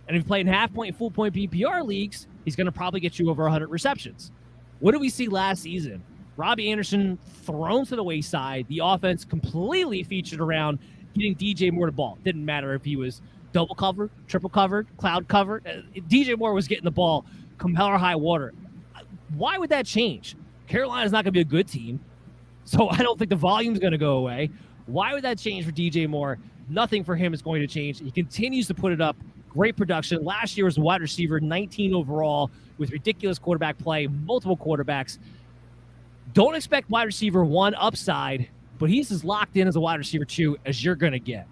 And if you play in half-point and full-point PPR leagues, he's going to probably get you over 100 receptions. What did we see last season? Robbie Anderson thrown to the wayside. The offense completely featured around getting DJ Moore the ball. Didn't matter if he was double covered, triple covered, cloud covered. DJ Moore was getting the ball come hell or high water. Why would that change? Carolina's not going to be a good team, so I don't think the volume's going to go away. Why would that change for DJ Moore? Nothing for him is going to change. He continues to put it up. Great production. Last year was a wide receiver, 19 overall, with ridiculous quarterback play, multiple quarterbacks. Don't expect wide receiver 1 upside, but he's as locked in as a wide receiver 2 as you're going to get.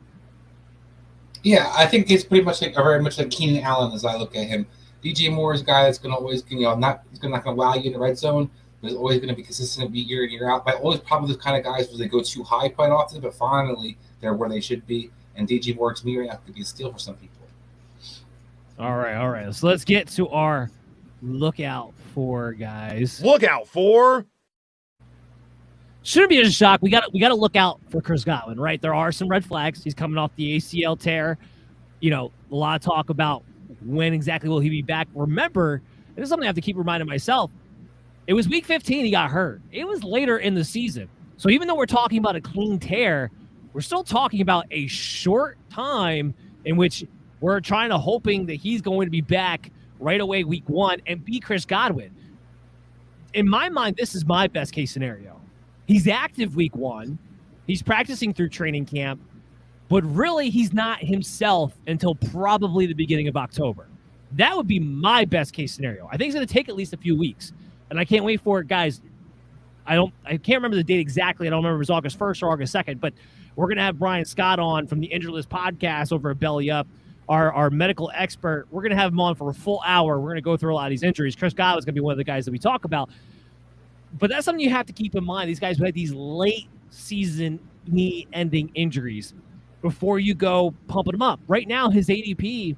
Yeah, I think it's pretty much very much like Keenan Allen as I look at him. DJ Moore is a guy that's going to always, not going to wow you in the red zone, but is always going to be consistent year in, year out. But always probably the kind of guys where they go too high quite often, but finally they're where they should be. And DJ Moore, to me, right now, could be a steal for some people. All right. So let's get to our lookout for guys. Look out for. Shouldn't be a shock. We got to look out for Chris Godwin, right? There are some red flags. He's coming off the ACL tear. A lot of talk about when exactly will he be back. Remember, this is something I have to keep reminding myself. It was week 15 he got hurt. It was later in the season. So even though we're talking about a clean tear, we're still talking about a short time in which we're hoping that he's going to be back right away week 1 and be Chris Godwin. In my mind, this is my best case scenario. He's active week 1. He's practicing through training camp, but really he's not himself until probably the beginning of October. That would be my best case scenario. I think it's going to take at least a few weeks, and I can't wait for it, guys. I can't remember the date exactly. I don't remember if it was August 1st or August 2nd, but we're going to have Brian Scott on from the Injury List podcast over at Belly Up, our medical expert. We're going to have him on for a full hour. We're going to go through a lot of these injuries. Chris Godwin's going to be one of the guys that we talk about. But that's something you have to keep in mind. These guys who had these late season knee-ending injuries before you go pumping him up. Right now, his ADP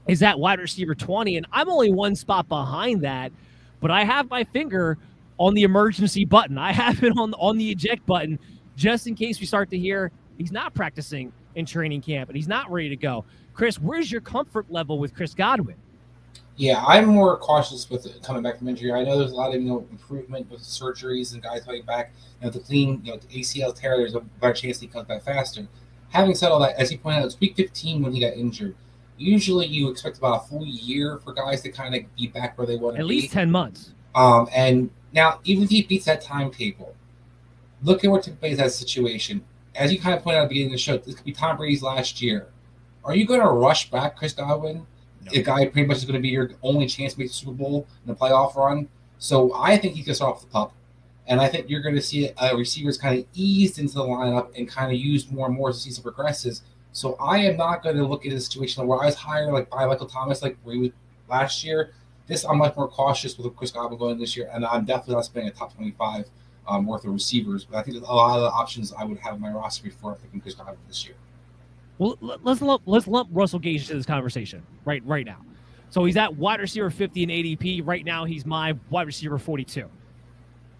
is at wide receiver 20, and I'm only one spot behind that, but I have my finger on the emergency button. I have it on the eject button just in case we start to hear he's not practicing in training camp and he's not ready to go. Chris, where's your comfort level with Chris Godwin? Yeah, I'm more cautious with it coming back from injury. I know there's a lot of improvement with surgeries and guys coming back. With the clean the ACL tear, there's a better chance he comes back faster. Having said all that, as you pointed out, it's week 15 when he got injured. Usually, you expect about a full year for guys to kind of be back where they want to be. At least 10 months. And now, even if he beats that timetable, look at what took place in that situation. As you kind of pointed out at the beginning of the show, this could be Tom Brady's last year. Are you going to rush back Chris Godwin? No. A guy pretty much is going to be your only chance to make the Super Bowl in the playoff run. So I think he's going to start off the pup. And I think you're going to see receivers kind of eased into the lineup and kind of used more and more as the season progresses. So I am not going to look at a situation where I was higher like by Michael Thomas, like where he was last year. I'm much more cautious with Chris Godwin going this year, and I'm definitely not spending a top 25 worth of receivers. But I think a lot of the options I would have in my roster before picking Chris Godwin this year. Well, let's lump Russell Gage into this conversation right now. So he's at wide receiver 50 in ADP. Right now, he's my wide receiver 42.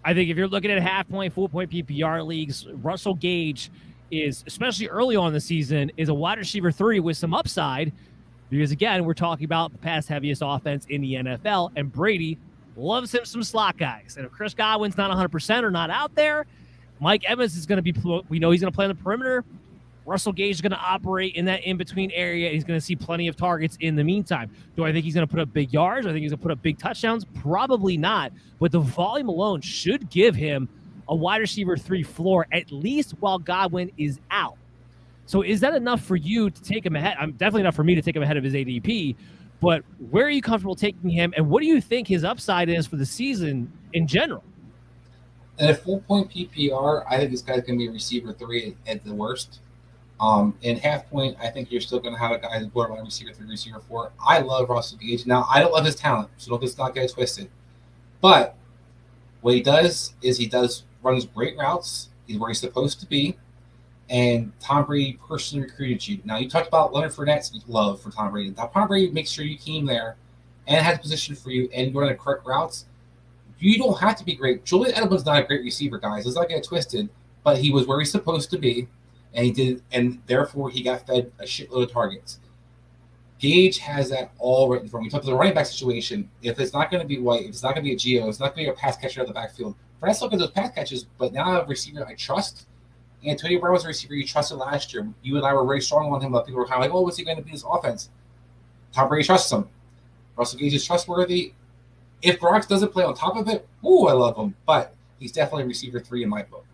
I think if you're looking at half-point, full-point PPR leagues, Russell Gage is, especially early on in the season, is a wide receiver 3 with some upside because, again, we're talking about the pass-heaviest offense in the NFL, and Brady loves him some slot guys. And if Chris Godwin's not 100% or not out there, Mike Evans is going to be – we know he's going to play on the perimeter. Russell Gage is going to operate in that in-between area. He's going to see plenty of targets in the meantime. Do I think he's going to put up big yards? I think he's going to put up big touchdowns? Probably not. But the volume alone should give him a wide receiver 3 floor, at least while Godwin is out. So is that enough for you to take him ahead? Definitely enough for me to take him ahead of his ADP. But where are you comfortable taking him? And what do you think his upside is for the season in general? At a full-point PPR, I think this guy's going to be a receiver 3 at the worst. In half point, I think you're still going to have a guy who's borderline receiver 3, receiver 4. I love Russell Gage. Now, I don't love his talent, so let's not get it twisted. But what he does is runs great routes. He's where he's supposed to be. And Tom Brady personally recruited you. Now, you talked about Leonard Fournette's love for Tom Brady. Now, Tom Brady makes sure you came there and has a position for you and you're running the correct routes. You don't have to be great. Julian Edelman's not a great receiver, guys. Let's not get it twisted. But he was where he's supposed to be. And he did, and therefore he got fed a shitload of targets. Gage has that all right in front. We talked about the running back situation. If it's not going to be White, if it's not going to be a Geo, it's not going to be a pass catcher out of the backfield. Let's look at those pass catches, but now I have a receiver I trust. Antonio Brown was a receiver you trusted last year. You and I were very strong on him, but people were kind of like, oh, what's he going to be in this offense? Tom Brady trusts him. Russell Gage is trustworthy. If Gronk doesn't play on top of it, I love him. But he's definitely receiver 3 in my book.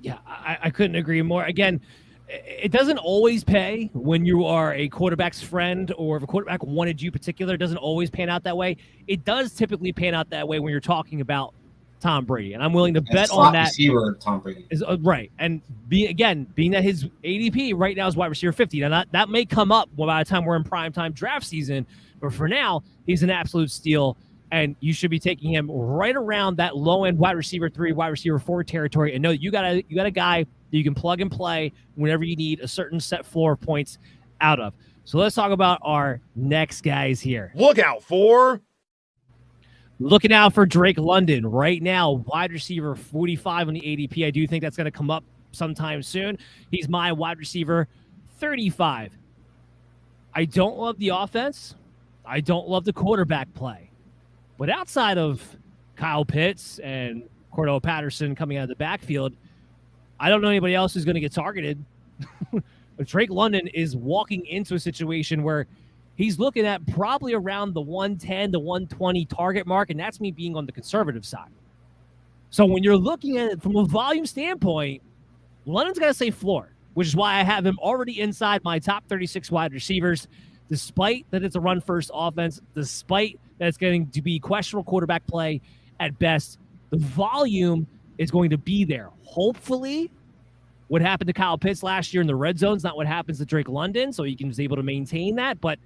Yeah, I couldn't agree more. Again, it doesn't always pay when you are a quarterback's friend or if a quarterback wanted you particular. It doesn't always pan out that way. It does typically pan out that way when you're talking about Tom Brady. And I'm willing to bet on that. Receiver, Tom Brady. Is right. And being that his ADP right now is wide receiver 50. Now, that may come up by the time we're in primetime draft season. But for now, he's an absolute steal. And you should be taking him right around that low-end wide receiver 3, wide receiver 4 territory. And know that you got a guy that you can plug and play whenever you need a certain set floor of points out of. So let's talk about our next guys here. Looking out for Drake London. Right now, wide receiver 45 on the ADP. I do think that's going to come up sometime soon. He's my wide receiver 35. I don't love the offense. I don't love the quarterback play. But outside of Kyle Pitts and Cordell Patterson coming out of the backfield, I don't know anybody else who's going to get targeted. But Drake London is walking into a situation where he's looking at probably around the 110 to 120 target mark, and that's me being on the conservative side. So when you're looking at it from a volume standpoint, London's got to say floor, which is why I have him already inside my top 36 wide receivers, despite that it's a run-first offense, despite that it's going to be questionable quarterback play at best. The volume is going to be there. Hopefully, what happened to Kyle Pitts last year in the red zone is not what happens to Drake London, so he was able to maintain that. But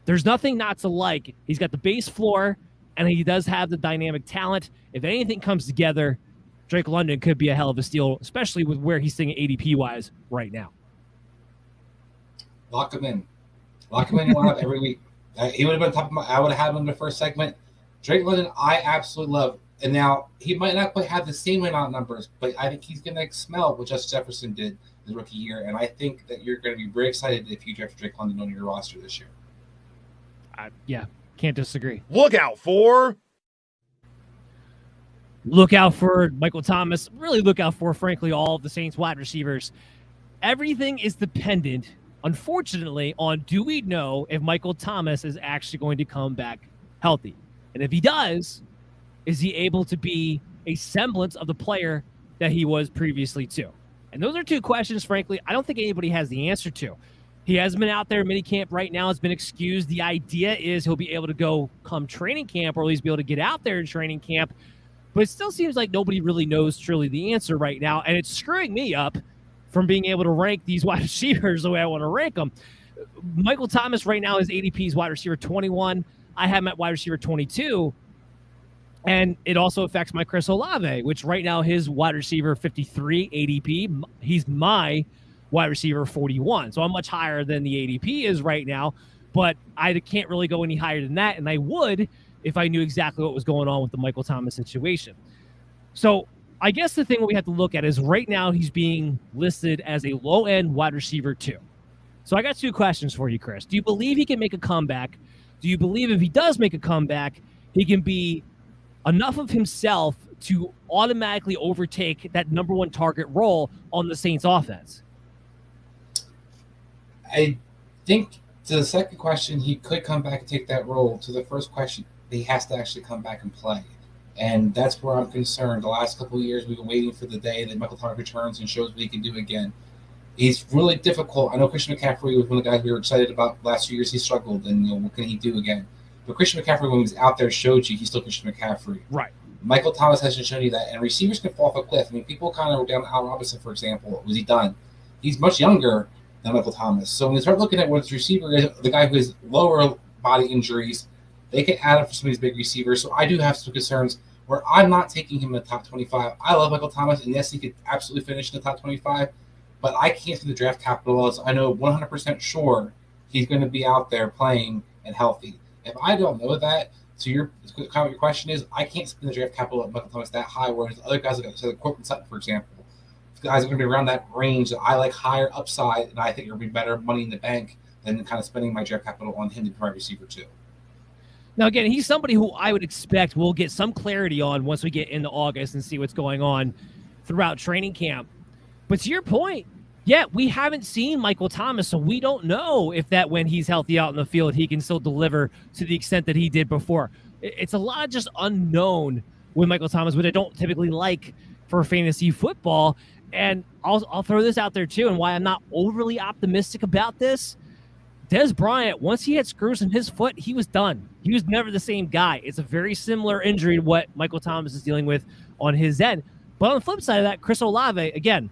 there's nothing not to like. He's got the base floor, and he does have the dynamic talent. If anything comes together, Drake London could be a hell of a steal, especially with where he's sitting ADP-wise right now. Lock him in. Lock him in and lineup every week. He would have been top of my. I would have had him in the first segment. Drake London, I absolutely love. And now he might not quite have the same amount of numbers, but I think he's going to smell what Justin Jefferson did his rookie year. And I think that you're going to be very excited if you draft Drake London on your roster this year. Yeah, can't disagree. Look out for Michael Thomas. Really look out for, frankly, all of the Saints wide receivers. Everything is dependent, unfortunately, on do we know if Michael Thomas is actually going to come back healthy? And if he does, is he able to be a semblance of the player that he was previously to? And those are two questions, frankly, I don't think anybody has the answer to. He hasn't been out there in minicamp right now. It's been excused. The idea is he'll be able to go come training camp, or at least be able to get out there in training camp. But it still seems like nobody really knows truly the answer right now, and it's screwing me up from being able to rank these wide receivers the way I want to rank them. Michael Thomas right now is ADP's wide receiver 21. I have him at wide receiver 22. And it also affects my Chris Olave, which right now his wide receiver 53 ADP. He's my wide receiver 41. So I'm much higher than the ADP is right now, but I can't really go any higher than that. And I would if I knew exactly what was going on with the Michael Thomas situation. So I guess the thing we have to look at is right now he's being listed as a low-end wide receiver 2. So I got two questions for you, Chris. Do you believe he can make a comeback? Do you believe if he does make a comeback, he can be enough of himself to automatically overtake that number one target role on the Saints offense? I think to the second question, he could come back and take that role. To the first question, he has to actually come back and play. And that's where I'm concerned. The last couple of years, we've been waiting for the day that Michael Thomas returns and shows what he can do again. He's really difficult. I know Christian McCaffrey was one of the guys we were excited about last few years. He struggled, and what can he do again? But Christian McCaffrey, when he was out there, showed you he's still Christian McCaffrey. Right. Michael Thomas hasn't shown you that, and receivers can fall off a cliff. I mean, people kind of were down Al Robinson, for example. What was he done? He's much younger than Michael Thomas. So when you start looking at what his receiver is, the guy who has lower body injuries, they can add up for some of these big receivers. So I do have some concerns where I'm not taking him in the top 25. I love Michael Thomas, and yes, he could absolutely finish in the top 25, but I can't see the draft capital as I know 100% sure he's going to be out there playing and healthy. If I don't know that, so your question is, I can't spend the draft capital at Michael Thomas that high, whereas other guys like Cortland Sutton, for example, guys are going to be around that range that I like higher upside, and I think it'll be better money in the bank than kind of spending my draft capital on him to be my receiver too. Now, again, he's somebody who I would expect we'll get some clarity on once we get into August and see what's going on throughout training camp. But to your point, yeah, we haven't seen Michael Thomas, so we don't know if that when he's healthy out in the field, he can still deliver to the extent that he did before. It's a lot of just unknown with Michael Thomas, which I don't typically like for fantasy football. And I'll throw this out there too, and why I'm not overly optimistic about this. Dez Bryant, once he had screws in his foot, he was done. He was never the same guy. It's a very similar injury to what Michael Thomas is dealing with on his end. But on the flip side of that, Chris Olave, again,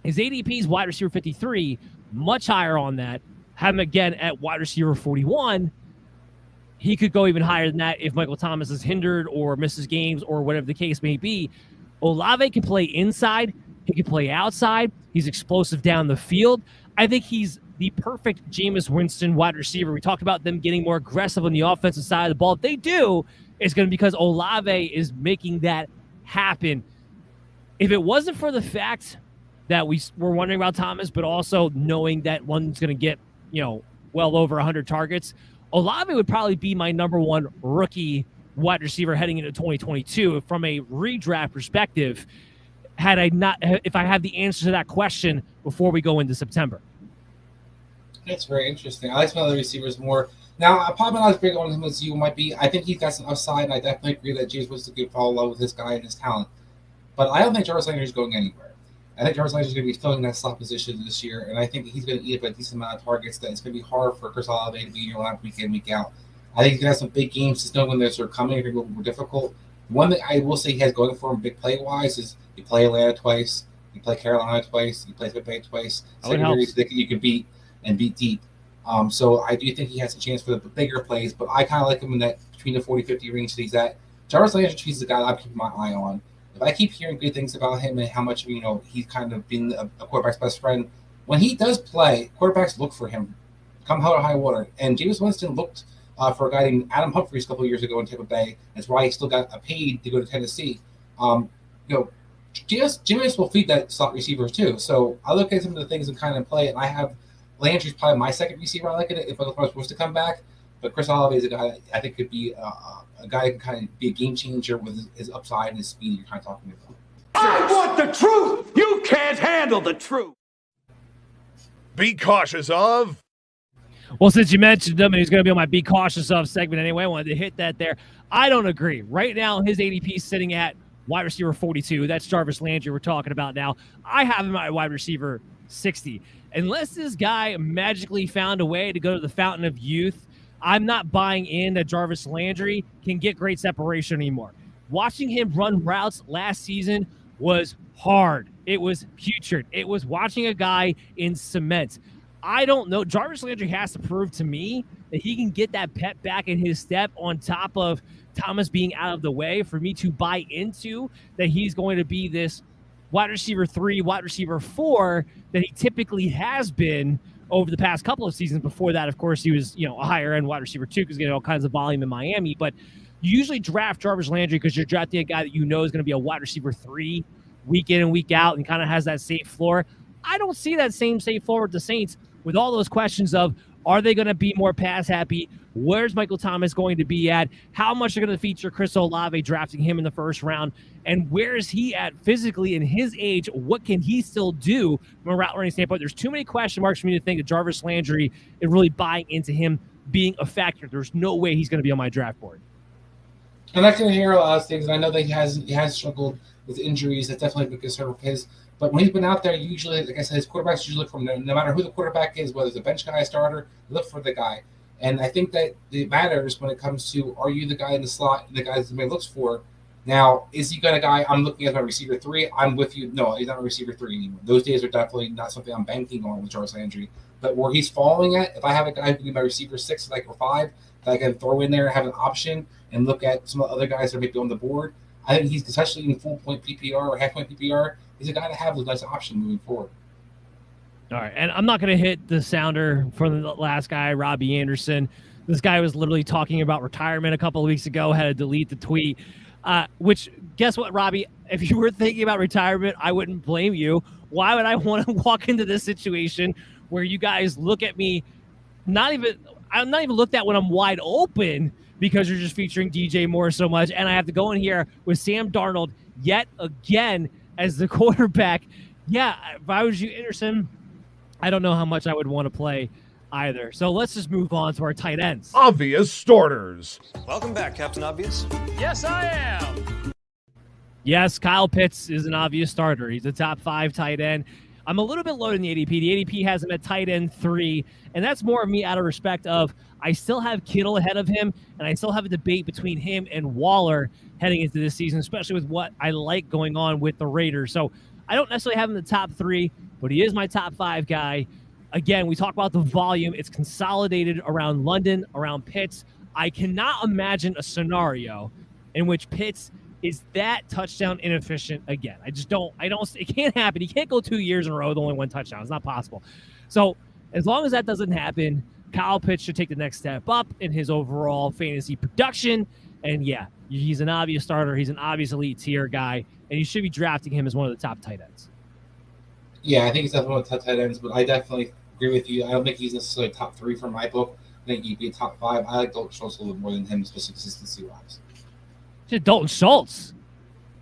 his ADP's wide receiver 53, much higher on that. Have him again at wide receiver 41. He could go even higher than that if Michael Thomas is hindered or misses games or whatever the case may be. Olave can play inside. He can play outside. He's explosive down the field. I think he's the perfect Jameis Winston wide receiver. We talked about them getting more aggressive on the offensive side of the ball. If they do, it's going to be because Olave is making that happen. If it wasn't for the fact that we were wondering about Thomas, but also knowing that one's going to get, well over 100 targets, Olave would probably be my number one rookie wide receiver heading into 2022 from a redraft perspective. If I had the answer to that question before we go into September. That's very interesting. I like some other receivers more. Now, I'm probably not as big on him as you might be. I think he's got some upside, and I definitely agree that James Winston could fall in love with this guy and his talent. But I don't think Jarvis Landry is going anywhere. I think Jarvis Landry is going to be filling that slot position this year, and I think he's going to eat up a decent amount of targets that it's going to be hard for Chris Olave to be in your lineup week in, week out. I think he's going to have some big games. Just know when they're sort of coming, they're going to be more difficult. One thing I will say he has going for him big play-wise is you play Atlanta twice, you play Carolina twice, you play Tampa Bay twice. Secondaries that you can beat and beat deep. So I do think he has a chance for the bigger plays, but I kind of like him in that between the 40-50 range that he's at. Jarvis Landry is the guy that I'm keeping my eye on. if I keep hearing good things about him and how much he's kind of been a quarterback's best friend, when he does play, quarterbacks look for him, come hell or high water. And Jameis Winston looked for a guy named Adam Humphries a couple of years ago in Tampa Bay. That's why he still got paid to go to Tennessee. Jameis will feed that slot receivers too. So I look at some of the things and kind of play, and I have Landry's probably my second receiver. I like it if Michael Thomas was to come back. But Chris Olave is a guy that I think could be a guy that can kind of be a game changer with his upside and his speed you're kind of talking about. I want the truth. You can't handle the truth. Be cautious of. Well, since you mentioned him and he's going to be on my Be Cautious Of segment anyway, I wanted to hit that there. I don't agree. Right now, his ADP is sitting at wide receiver 42. That's Jarvis Landry we're talking about now. I have him at wide receiver 60. Unless this guy magically found a way to go to the fountain of youth, I'm not buying in that Jarvis Landry can get great separation anymore. Watching him run routes last season was hard. It was putrid. It was watching a guy in cement. I don't know. Jarvis Landry has to prove to me that he can get that pep back in his step on top of Thomas being out of the way for me to buy into that he's going to be this wide receiver 3, wide receiver 4 that he typically has been over the past couple of seasons. Before that, of course, he was, a higher end wide receiver 2 because he had all kinds of volume in Miami. But you usually draft Jarvis Landry because you're drafting a guy that is going to be a wide receiver 3 week in and week out and kind of has that safe floor. I don't see that same safe floor with the Saints with all those questions of, are they going to be more pass happy? Where's Michael Thomas going to be at? How much are going to feature Chris Olave drafting him in the first round? And where is he at physically in his age? What can he still do from a route running standpoint? There's too many question marks for me to think that Jarvis Landry is really buying into him being a factor. There's no way he's going to be on my draft board. I'm not going to hear a lot of things, and I know that he has struggled with injuries. That's definitely been a concern of his. But when he's been out there, usually, like I said, his quarterbacks usually look for him. No matter who the quarterback is, whether it's a bench guy, a starter, look for the guy. And I think that it matters when it comes to, are you the guy in the slot, the guy that somebody looks for? Now, is he going to guy I'm looking at my receiver 3? I'm with you. No, he's not a receiver 3 anymore. Those days are definitely not something I'm banking on with Jarvis Landry. But where he's falling at, if I have a guy who can be my receiver 6 or 5 that I can throw in there and have an option and look at some of the other guys that are maybe on the board, I think he's, especially in full point PPR or half point PPR, he's a guy to have a nice option moving forward. All right, and I'm not going to hit the sounder from the last guy, Robbie Anderson. This guy was literally talking about retirement a couple of weeks ago, had to delete the tweet, which, guess what, Robbie? If you were thinking about retirement, I wouldn't blame you. Why would I want to walk into this situation where you guys look at me, I'm not even looked at when I'm wide open because you're just featuring DJ Moore so much, and I have to go in here with Sam Darnold yet again as the quarterback. Yeah, if I was you, Anderson, I don't know how much I would want to play either. So let's just move on to our tight ends. Obvious starters. Welcome back, Captain Obvious. Yes, I am. Yes, Kyle Pitts is an obvious starter. He's a top 5 tight end. I'm a little bit low in the ADP. The ADP has him at tight end 3, and that's more of me out of respect of I still have Kittle ahead of him, and I still have a debate between him and Waller heading into this season, especially with what I like going on with the Raiders. So I don't necessarily have him in the top 3, but he is my top 5 guy. Again, we talk about the volume. It's consolidated around London, around Pitts. I cannot imagine a scenario in which Pitts is that touchdown inefficient again. It can't happen. He can't go 2 years in a row with only 1 touchdown. It's not possible. So as long as that doesn't happen, Kyle Pitts should take the next step up in his overall fantasy production. And yeah, he's an obvious starter. He's an obvious elite tier guy, and you should be drafting him as one of the top tight ends. Yeah, I think he's definitely one of the top tight ends, but I definitely agree with you. I don't think he's necessarily top 3 for my book. I think he'd be a top 5. I like Dalton Schultz a little bit more than him, especially consistency-wise. Just Dalton Schultz.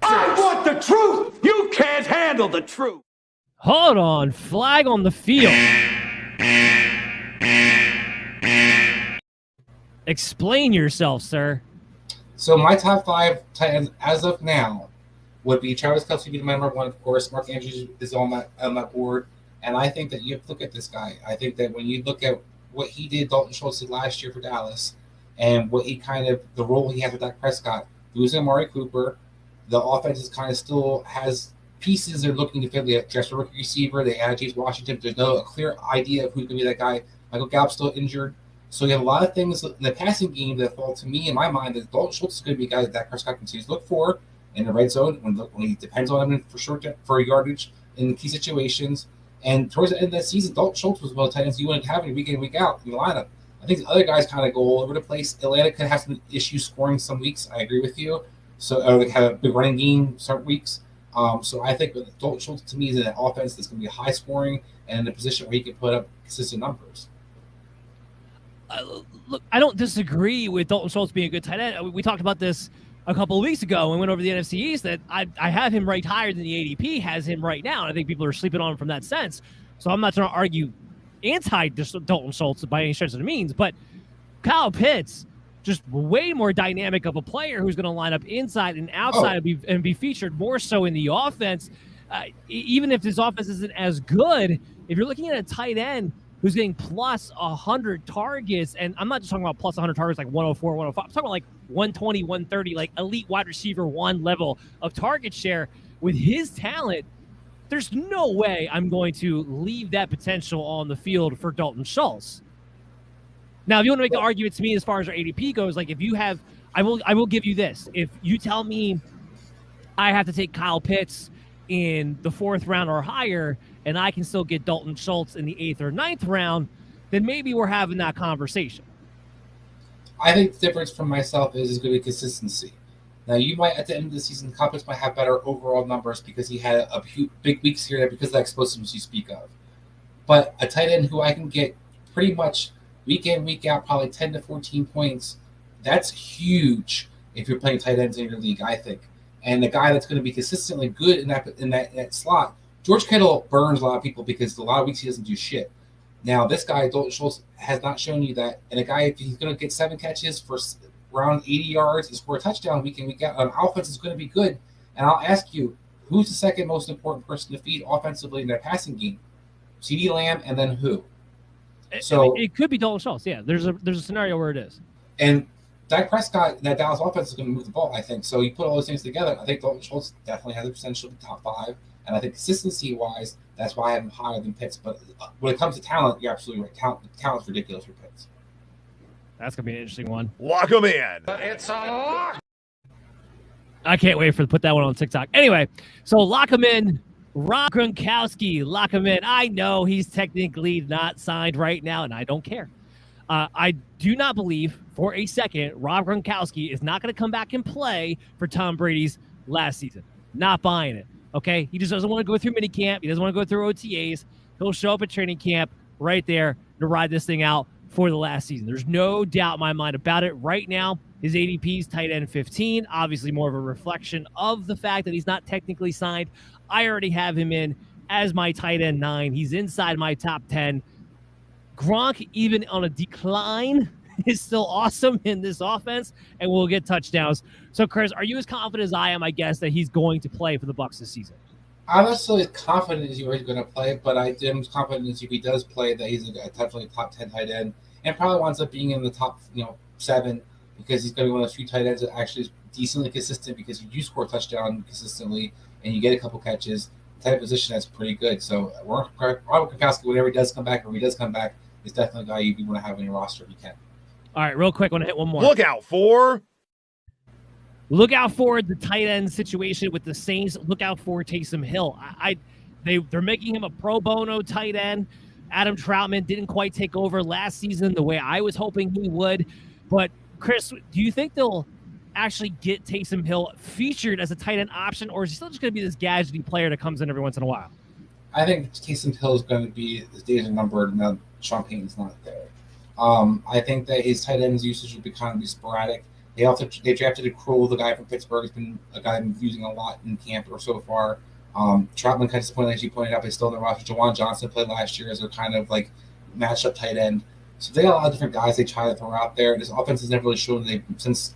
I want the truth. You can't handle the truth. Hold on. Flag on the field. Explain yourself, sir. So my top 5 tight ends as of now would be Travis Kelce being my number 1, of course. Mark Andrews is on my board. And I think that you have to look at this guy. I think that when you look at what he did, Dalton Schultz did last year for Dallas, and what he the role he has with Dak Prescott, losing Amari Cooper, the offense is kind of still has pieces they're looking to fill. They dress a rookie receiver. They add James Washington. There's no clear idea of who's going to be that guy. Michael Gallup's still injured. So you have a lot of things in the passing game that fall to me in my mind that Dalton Schultz is going to be a guy that Dak Prescott continues to look for. in the red zone when he depends on him for yardage in key situations. And towards the end of the season, Dalton Schultz was one of the tight ends you wouldn't have any week in, week out in the lineup. I think the other guys kind of go all over the place. Atlanta could have some issues scoring some weeks. I agree with you. So they have a big running game certain weeks. So I think Dalton Schultz to me is in an offense that's going to be high scoring and in a position where he can put up consistent numbers. Look, I don't disagree with Dalton Schultz being a good tight end. We talked about this a couple of weeks ago when we went over the NFC East, that I have him ranked higher than the ADP has him right now. And I think people are sleeping on him from that sense. So I'm not trying to argue anti-Dalton Schultz by any stretch of the means. But Kyle Pitts, just way more dynamic of a player who's going to line up inside and outside and be featured more so in the offense. Even if this offense isn't as good, if you're looking at a tight end who's getting plus 100 targets, and I'm not just talking about plus 100 targets like 104, 105. I'm talking about like 120, 130, like elite wide receiver one level of target share. With his talent, there's no way I'm going to leave that potential on the field for Dalton Schultz. Now, if you want to make the argument to me as far as our ADP goes, like if you have, I will give you this. If you tell me I have to take Kyle Pitts in the 4th round or higher, and I can still get Dalton Schultz in the 8th or 9th round, then maybe we're having that conversation. I think the difference from myself is going to be consistency. Now, you might, at the end of the season, Kyle Pitts might have better overall numbers because he had a few big weeks here because of that explosiveness you speak of. But a tight end who I can get pretty much week in, week out, probably 10 to 14 points, that's huge if you're playing tight ends in your league, I think. And the guy that's going to be consistently good in that slot, George Kittle burns a lot of people because a lot of weeks he doesn't do shit. Now, this guy, Dalton Schultz, has not shown you that. And a guy, if he's going to get 7 catches for around 80 yards and score a touchdown week in, week out, offense is going to be good. And I'll ask you, who's the second most important person to feed offensively in their passing game? CeeDee Lamb, and then who? So it could be Dalton Schultz. Yeah, there's a scenario where it is. And Dak Prescott, that Dallas offense is going to move the ball, I think. So you put all those things together, I think Dalton Schultz definitely has the potential to be top 5. And I think consistency-wise, that's why I have him higher than Pitts. But when it comes to talent, you're absolutely right. Talent's ridiculous for Pitts. That's going to be an interesting one. Lock him in. It's a lock. I can't wait to put that one on TikTok. Anyway, so lock him in. Rob Gronkowski, lock him in. I know he's technically not signed right now, and I don't care. I do not believe for a second Rob Gronkowski is not going to come back and play for Tom Brady's last season. Not buying it, okay? He just doesn't want to go through minicamp. He doesn't want to go through OTAs. He'll show up at training camp right there to ride this thing out for the last season. There's no doubt in my mind about it. Right now, his ADP is tight end 15, obviously more of a reflection of the fact that he's not technically signed. I already have him in as my tight end 9. He's inside my top 10. Gronk, even on a decline, is still awesome in this offense and will get touchdowns. So, Chris, are you as confident as I am, I guess, that he's going to play for the Bucs this season? I'm not necessarily as confident as you are he's going to play, but I am confident as if he does play that he's definitely a top 10 tight end and probably winds up being in the top 7 because he's going to be one of those few tight ends that actually is decently consistent because you do score a touchdown consistently and you get a couple catches. The type of position that's pretty good. So Robert Gronkowski, whenever he does come back, or if he does come back, is definitely a guy you want to have in your roster if you can. All right, real quick, I want to hit one more. Look out for the tight end situation with the Saints. Look out for Taysom Hill. They're making him a pro bono tight end. Adam Troutman didn't quite take over last season the way I was hoping he would. But, Chris, do you think they'll actually get Taysom Hill featured as a tight end option, or is he still just going to be this gadgety player that comes in every once in a while? I think Taysom Hill is going to be, his days are numbered now Sean Payton's not there. I think that his tight ends usage will be kind of be sporadic. They drafted a Kroll, the guy from Pittsburgh, has been a guy I'm using a lot in camp or so far. Troutman kind of disappointed, as you pointed out, he's still in the roster. Jawan Johnson played last year as their kind of like matchup tight end. So they got a lot of different guys they try to throw out there. This offense has never really shown since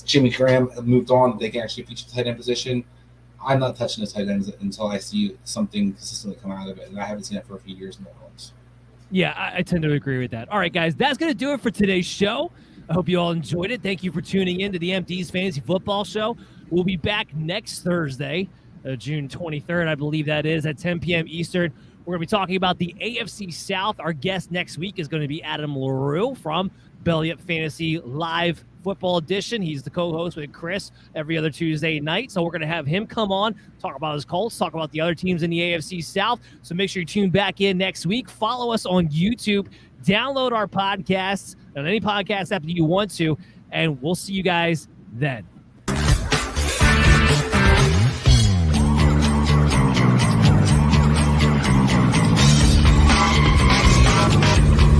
Jimmy Graham moved on, they can actually feature the tight end position. I'm not touching the tight ends until I see something consistently come out of it, and I haven't seen that for a few years in the Orleans. Yeah, I tend to agree with that. All right, guys, that's going to do it for today's show. I hope you all enjoyed it. Thank you for tuning in to the MD's Fantasy Football Show. We'll be back next Thursday, June 23rd, I believe that is, at 10 p.m. Eastern. We're going to be talking about the AFC South. Our guest next week is going to be Adam LaRue from Belly Up Fantasy Live Football Edition. He's the co-host with Chris every other Tuesday night. So we're going to have him come on, talk about his Colts, talk about the other teams in the AFC South. So make sure you tune back in next week. Follow us on YouTube. Download our podcasts on any podcast app that you want to, and we'll see you guys then.